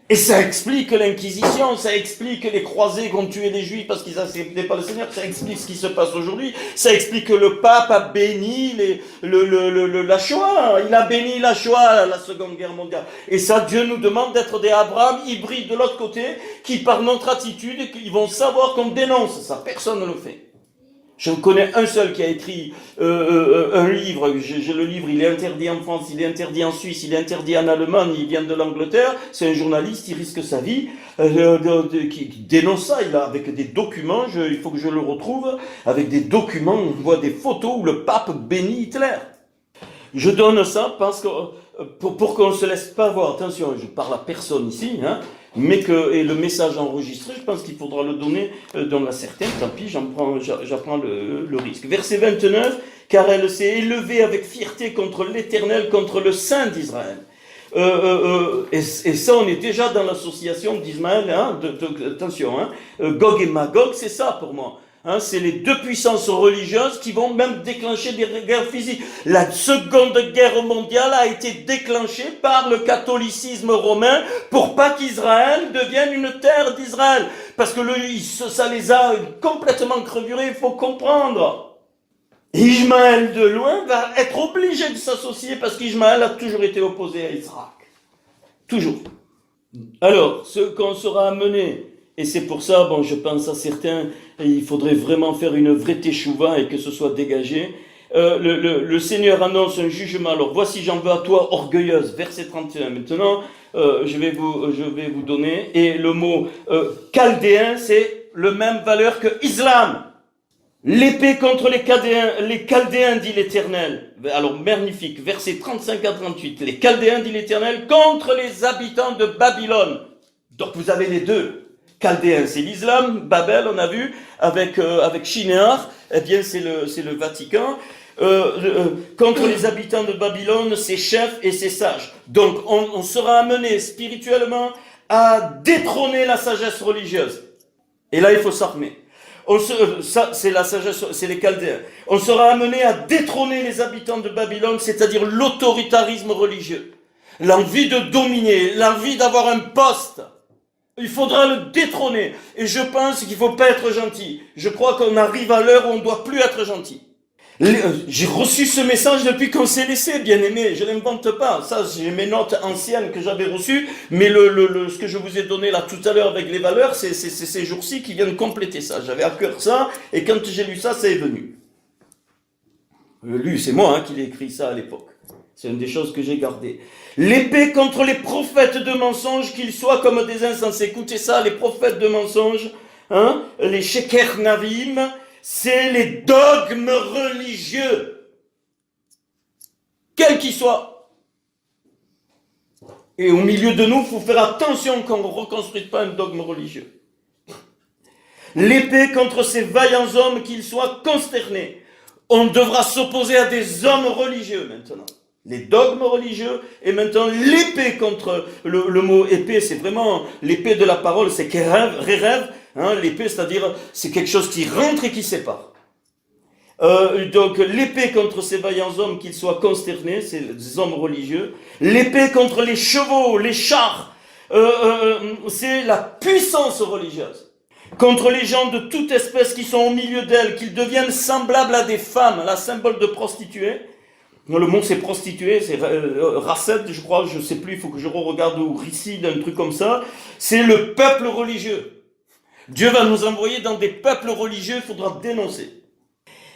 Et ça explique l'Inquisition, ça explique les croisés qui ont tué les Juifs parce qu'ils n'acceptaient pas le Seigneur, ça explique ce qui se passe aujourd'hui, ça explique que le pape a béni la Shoah, il a béni la Shoah, la Seconde Guerre mondiale. Et ça, Dieu nous demande d'être des Abraham hybrides de l'autre côté, qui par notre attitude, ils vont savoir qu'on dénonce ça, personne ne le fait. Je connais un seul qui a écrit un livre, j'ai le livre, il est interdit en France, il est interdit en Suisse, il est interdit en Allemagne, il vient de l'Angleterre, c'est un journaliste, il risque sa vie, qui dénonce ça, il a avec des documents, il faut que je le retrouve, avec des documents, on voit des photos où le pape bénit Hitler. Je donne ça parce que, pour qu'on ne se laisse pas voir, attention, je parle à personne ici, hein, mais et le message enregistré, je pense qu'il faudra le donner dans la certaine, tant pis, j'apprends le risque. Verset 29, car elle s'est élevée avec fierté contre l'Éternel, contre le Saint d'Israël. Et ça, on est déjà dans l'association d'Ismaël, hein, attention, hein, Gog et Magog, c'est ça pour moi. Hein, c'est les deux puissances religieuses qui vont même déclencher des guerres physiques. La Seconde Guerre mondiale a été déclenchée par le catholicisme romain pour pas qu'Israël devienne une terre d'Israël. Parce que ça les a complètement crevurés, il faut comprendre. Ismaël de loin va être obligé de s'associer parce qu'Ismaël a toujours été opposé à Isaac. Toujours. Alors, ce qu'on sera amené, et c'est pour ça, bon, je pense à certains, il faudrait vraiment faire une vraie teshuva et que ce soit dégagé. Le Seigneur annonce un jugement. Alors, voici, j'en veux à toi, orgueilleuse, verset 31. Maintenant, je vais vous donner. Et le mot chaldéen, c'est le même valeur que islam. L'épée contre les Chaldéens, dit l'Éternel. Alors, magnifique, verset 35 à 38. Les Chaldéens, dit l'Éternel, contre les habitants de Babylone. Donc, vous avez les deux. Chaldéens, c'est l'islam, Babel, on a vu, avec Shinéar, eh bien c'est le Vatican. Contre les habitants de Babylone, ses chefs et ses sages. Donc on sera amené spirituellement à détrôner la sagesse religieuse. Et là il faut s'armer. Ça c'est la sagesse, c'est les Chaldéens. On sera amené à détrôner les habitants de Babylone, c'est-à-dire l'autoritarisme religieux, l'envie de dominer, l'envie d'avoir un poste. Il faudra le détrôner. Et je pense qu'il ne faut pas être gentil. Je crois qu'on arrive à l'heure où on ne doit plus être gentil. J'ai reçu ce message depuis qu'on s'est laissé, bien aimé. Je ne l'invente pas. Ça, j'ai mes notes anciennes que j'avais reçues. Mais ce que je vous ai donné là tout à l'heure avec les valeurs, c'est ces jours-ci qui viennent compléter ça. J'avais à cœur ça. Et quand j'ai lu ça, ça est venu. C'est moi qui l'ai écrit ça à l'époque. C'est une des choses que j'ai gardées. L'épée contre les prophètes de mensonges, qu'ils soient comme des insensés. Écoutez ça, les prophètes de mensonges, hein, les Sheker Navim, c'est les dogmes religieux. Quels qu'ils soient. Et au milieu de nous, il faut faire attention qu'on ne reconstruise pas un dogme religieux. L'épée contre ces vaillants hommes, qu'ils soient consternés. On devra s'opposer à des hommes religieux maintenant. Les dogmes religieux, et maintenant l'épée contre, le mot épée, c'est vraiment l'épée de la parole, c'est Rerev, hein, l'épée, c'est-à-dire, c'est quelque chose qui rentre et qui sépare. Donc l'épée contre ces vaillants hommes, qu'ils soient consternés, c'est les hommes religieux. L'épée contre les chevaux, les chars, c'est la puissance religieuse. Contre les gens de toute espèce qui sont au milieu d'elles, qu'ils deviennent semblables à des femmes, la symbole de prostituées. Le mot c'est prostituée, c'est Rasset, je crois, je sais plus, il faut que je re-regarde, ou Ricide, un truc comme ça. C'est le peuple religieux. Dieu va nous envoyer dans des peuples religieux, il faudra dénoncer.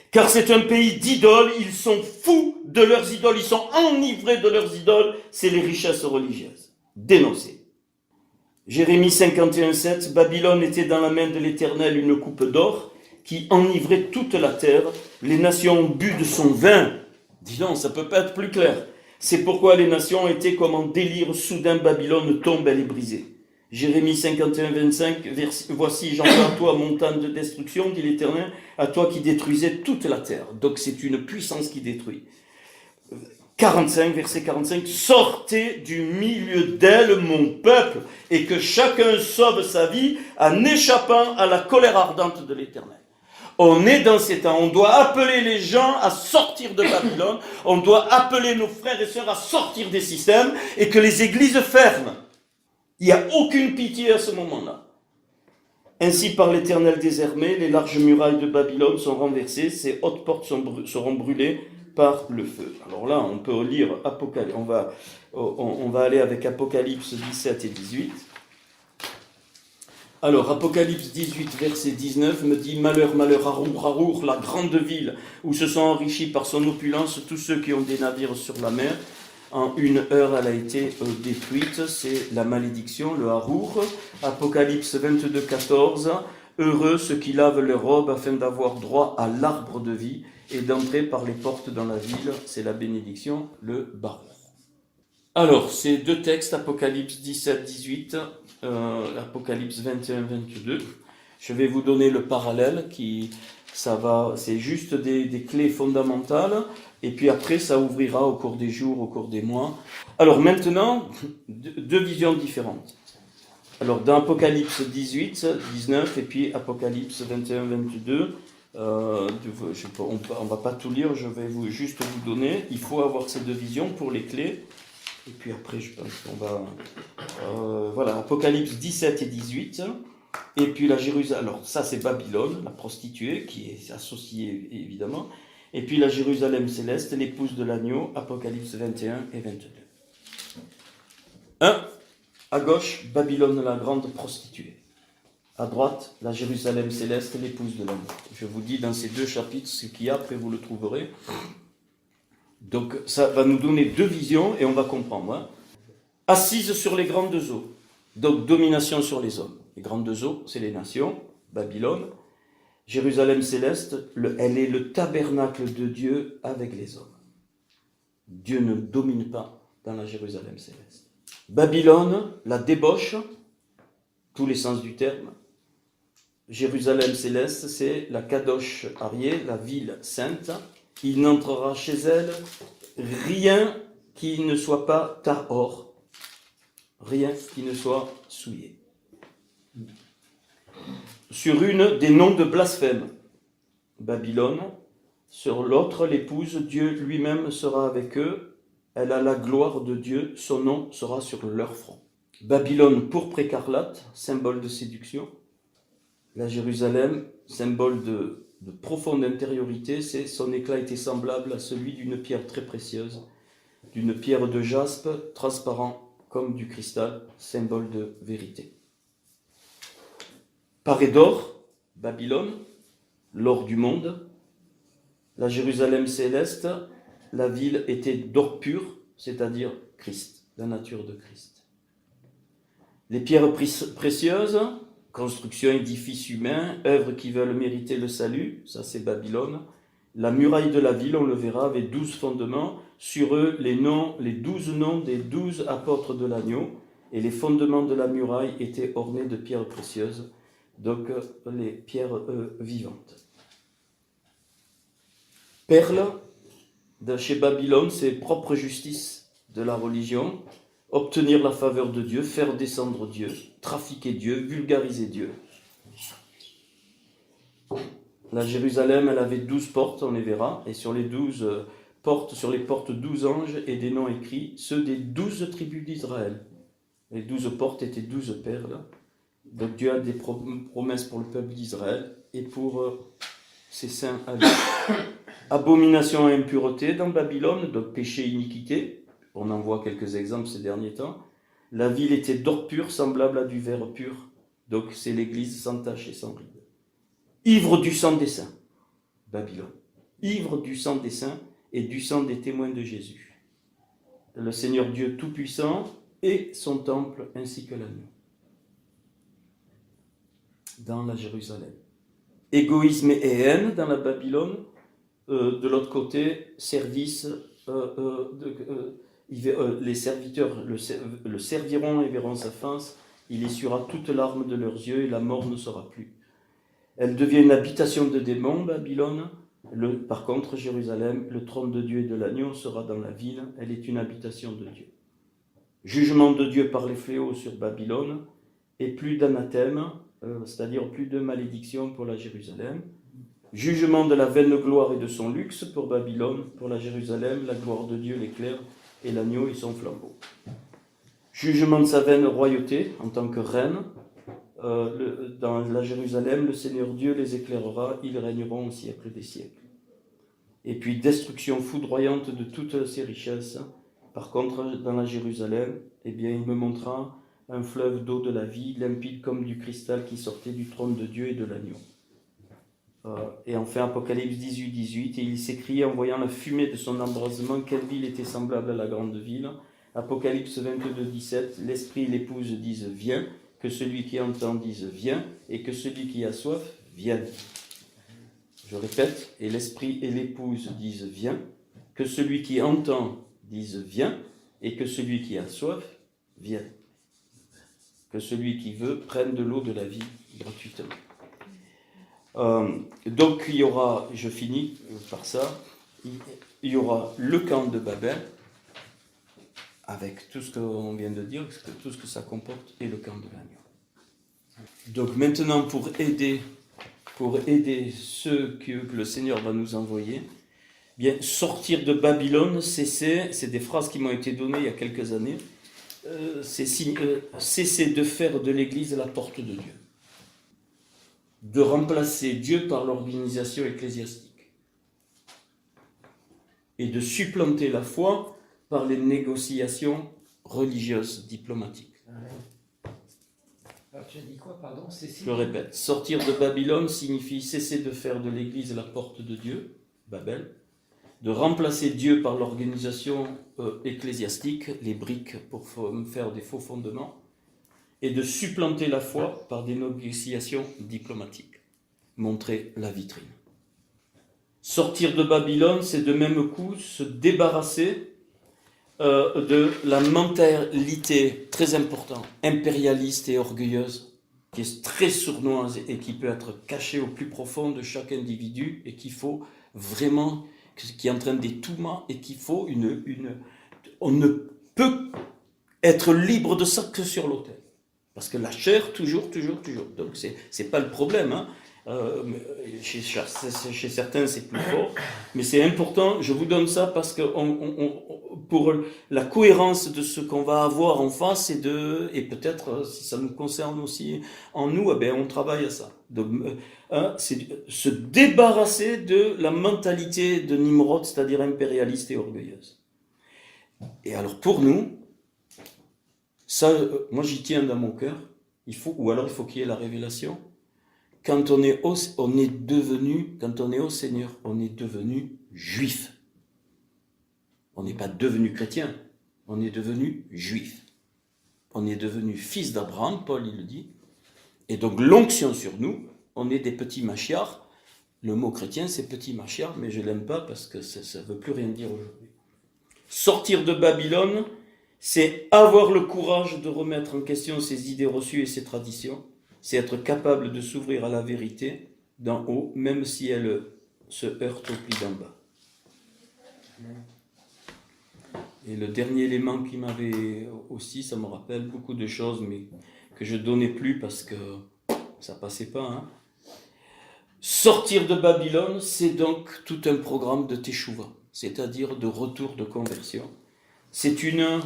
Car c'est un pays d'idoles, ils sont fous de leurs idoles, ils sont enivrés de leurs idoles, c'est les richesses religieuses. Dénoncer. Jérémie 51,7, Babylone était dans la main de l'Éternel une coupe d'or qui enivrait toute la terre. Les nations ont bu de son vin. Dis donc, ça peut pas être plus clair. C'est pourquoi les nations étaient comme en délire soudain, Babylone tombe, elle est brisée. Jérémie 51,25, voici j'envoie à toi montagne de destruction, dit l'Éternel, à toi qui détruisais toute la terre. Donc c'est une puissance qui détruit. 45, verset 45, « Sortez du milieu d'elle, mon peuple, et que chacun sauve sa vie en échappant à la colère ardente de l'Éternel. » On est dans ces temps, on doit appeler les gens à sortir de Babylone, on doit appeler nos frères et sœurs à sortir des systèmes et que les églises ferment. Il n'y a aucune pitié à ce moment-là. Ainsi par l'Éternel désarmé, les larges murailles de Babylone sont renversées, ses hautes portes seront brûlées par le feu. Alors là, on peut lire Apocalypse, on va aller avec Apocalypse 17 et 18. Alors, Apocalypse 18, verset 19 me dit « Malheur, malheur, Harour, Harour, la grande ville, où se sont enrichis par son opulence tous ceux qui ont des navires sur la mer. En une heure, elle a été détruite. » C'est la malédiction, le Harour. Apocalypse 22, 14 « Heureux ceux qui lavent leurs robes afin d'avoir droit à l'arbre de vie et d'entrer par les portes dans la ville. » C'est la bénédiction, le Barour. Alors, ces deux textes, Apocalypse 17, 18, Apocalypse 21, 22, je vais vous donner le parallèle, c'est juste des clés fondamentales, et puis après ça ouvrira au cours des jours, au cours des mois. Alors maintenant, deux visions différentes. Alors dans Apocalypse 18, 19, et puis Apocalypse 21, 22, on ne va pas tout lire, je vais juste vous donner, il faut avoir ces deux visions pour les clés. Et puis après, je pense qu'on va... voilà, Apocalypse 17 et 18. Et puis la Jérusalem... Alors ça, c'est Babylone, la prostituée, qui est associée, évidemment. Et puis la Jérusalem céleste, l'épouse de l'agneau, Apocalypse 21 et 22. 1. À gauche, Babylone, la grande prostituée. À droite, la Jérusalem céleste, l'épouse de l'agneau. Je vous dis dans ces deux chapitres ce qu'il y a, après vous le trouverez. Donc ça va nous donner deux visions et on va comprendre. Hein. Assise sur les grandes eaux, donc domination sur les hommes. Les grandes eaux, c'est les nations, Babylone. Jérusalem céleste, elle est le tabernacle de Dieu avec les hommes. Dieu ne domine pas dans la Jérusalem céleste. Babylone, la débauche, tous les sens du terme. Jérusalem céleste, c'est la Kadosh Arié, la ville sainte. Il n'entrera chez elle rien qui ne soit pas tahor, rien qui ne soit souillé. Sur une, des noms de blasphème, Babylone. Sur l'autre, l'épouse, Dieu lui-même sera avec eux. Elle a la gloire de Dieu, son nom sera sur leur front. Babylone, pourpre écarlate, symbole de séduction. La Jérusalem, symbole de profonde intériorité, son éclat était semblable à celui d'une pierre très précieuse, d'une pierre de jaspe transparent comme du cristal, symbole de vérité. Parée d'or, Babylone, l'or du monde. La Jérusalem céleste, la ville était d'or pur, c'est-à-dire Christ, la nature de Christ. Les pierres précieuses, construction, édifice humain, œuvres qui veulent mériter le salut, ça c'est Babylone. La muraille de la ville, on le verra, avait 12 fondements. Sur eux, les 12 noms des 12 apôtres de l'agneau. Et les fondements de la muraille étaient ornés de pierres précieuses, donc les pierres vivantes. Perle, de chez Babylone, c'est propre justice de la religion. Obtenir la faveur de Dieu, faire descendre Dieu, trafiquer Dieu, vulgariser Dieu. La Jérusalem, elle avait 12 portes, on les verra, et sur les 12 portes, sur les portes 12 anges et des noms écrits, ceux des 12 tribus d'Israël. Les 12 portes étaient 12 perles. Donc Dieu a des promesses pour le peuple d'Israël et pour ses saints à lui. Abomination et impureté dans Babylone, donc péché, iniquité. On en voit quelques exemples ces derniers temps. La ville était d'or pur, semblable à du verre pur. Donc c'est l'église sans tache et sans ride. Ivre du sang des saints, Babylone. Ivre du sang des saints et du sang des témoins de Jésus. Le Seigneur Dieu Tout-Puissant et son temple ainsi que l'agneau. Dans la Jérusalem. Égoïsme et haine dans la Babylone. De l'autre côté, service... les serviteurs le serviront et verront sa face, il essuiera toute larme de leurs yeux et la mort ne sera plus. Elle devient une habitation de démons, Babylone, Par contre, Jérusalem, le trône de Dieu et de l'agneau sera dans la ville, elle est une habitation de Dieu. Jugement de Dieu par les fléaux sur Babylone, et plus d'anathème, c'est-à-dire plus de malédiction pour la Jérusalem. Jugement de la vaine gloire et de son luxe pour Babylone, pour la Jérusalem, la gloire de Dieu l'éclaire, et l'agneau et son flambeau. Jugement de sa vaine royauté en tant que reine, dans la Jérusalem, le Seigneur Dieu les éclairera, ils régneront au siècle des siècles. Et puis destruction foudroyante de toutes ses richesses. Par contre, dans la Jérusalem, eh bien, il me montra un fleuve d'eau de la vie, limpide comme du cristal qui sortait du trône de Dieu et de l'agneau. Et enfin, Apocalypse 18, 18, et il s'écrie en voyant la fumée de son embrasement, quelle ville était semblable à la grande ville. Apocalypse 22, 17, l'esprit et l'épouse disent viens, que celui qui entend dise viens, et que celui qui a soif vienne. Je répète, et l'esprit et l'épouse disent viens, que celui qui entend dise viens, et que celui qui a soif vienne. Que celui qui veut prenne de l'eau de la vie gratuitement. Donc il y aura, je finis par ça, il y aura le camp de Babel, avec tout ce qu'on vient de dire, tout ce que ça comporte, et le camp de l'agneau. Donc maintenant, pour aider ceux que le Seigneur va nous envoyer, bien, sortir de Babylone, c'est des phrases qui m'ont été données il y a quelques années, cesser de faire de l'Église la porte de Dieu. De remplacer Dieu par l'organisation ecclésiastique. Et de supplanter la foi par les négociations religieuses, diplomatiques. Alors tu as dit quoi, pardon? Je le répète, sortir de Babylone signifie cesser de faire de l'Église la porte de Dieu, Babel, de remplacer Dieu par l'organisation ecclésiastique, les briques pour faire des faux fondements, et de supplanter la foi par des négociations diplomatiques, montrer la vitrine. Sortir de Babylone, c'est de même coup se débarrasser de la mentalité très importante, impérialiste et orgueilleuse, qui est très sournoise et qui peut être cachée au plus profond de chaque individu et qu'il faut vraiment, qui entraîne des tourments et qu'il faut on ne peut être libre de ça que sur l'autel. Parce que la chair, toujours. Donc c'est pas le problème, hein. Chez certains c'est plus fort, mais c'est important, je vous donne ça parce que pour la cohérence de ce qu'on va avoir en face et peut-être si ça nous concerne aussi en nous, on travaille à ça. Donc, c'est se débarrasser de la mentalité de Nimrod, c'est-à-dire impérialiste et orgueilleuse. Et alors pour nous, ça, moi j'y tiens dans mon cœur, il faut qu'il y ait la révélation. Quand on est au Seigneur, on est devenu juif. On n'est pas devenu chrétien, on est devenu juif. On est devenu fils d'Abraham, Paul il le dit. Et donc l'onction sur nous, on est des petits machiars. Le mot chrétien c'est petit machiar, mais je ne l'aime pas parce que ça ne veut plus rien dire aujourd'hui. Sortir de Babylone, c'est avoir le courage de remettre en question ses idées reçues et ses traditions. C'est être capable de s'ouvrir à la vérité d'en haut, même si elle se heurte au pli d'en bas. Et le dernier élément qui m'avait aussi, ça me rappelle beaucoup de choses, mais que je ne donnais plus parce que ça ne passait pas. Hein. Sortir de Babylone, c'est donc tout un programme de teshuva, c'est-à-dire de retour de conversion. C'est une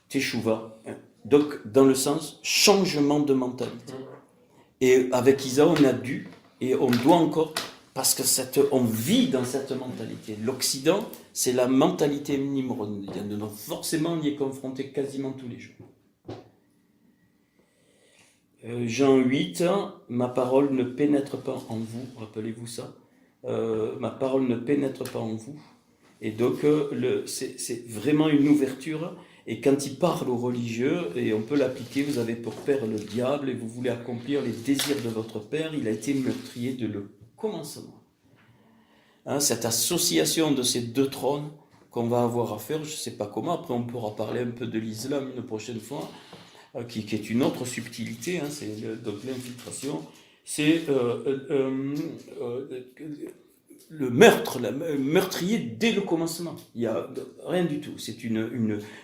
teshuva, donc dans le sens changement de mentalité. Et avec Isa, on a dû, et on doit encore, parce que on vit dans cette mentalité. L'Occident, c'est la mentalité nimrodienne. Donc forcément, on y est confronté quasiment tous les jours. Jean 8, ma parole ne pénètre pas en vous, rappelez-vous ça. Ma parole ne pénètre pas en vous. Et donc, c'est vraiment une ouverture. Et quand il parle aux religieux, et on peut l'appliquer, vous avez pour père le diable, et vous voulez accomplir les désirs de votre père, il a été meurtrier de le commencement. Hein, cette association de ces deux trônes qu'on va avoir à faire, je ne sais pas comment, après on pourra parler un peu de l'islam une prochaine fois, qui est une autre subtilité, hein, donc l'infiltration, c'est le meurtre, le meurtrier dès le commencement. Il n'y a rien du tout. C'est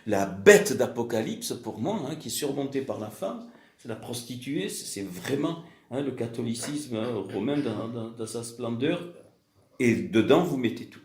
la bête d'Apocalypse pour moi, hein, qui est surmontée par la femme. C'est la prostituée. C'est vraiment le catholicisme romain dans sa splendeur. Et dedans, vous mettez tout.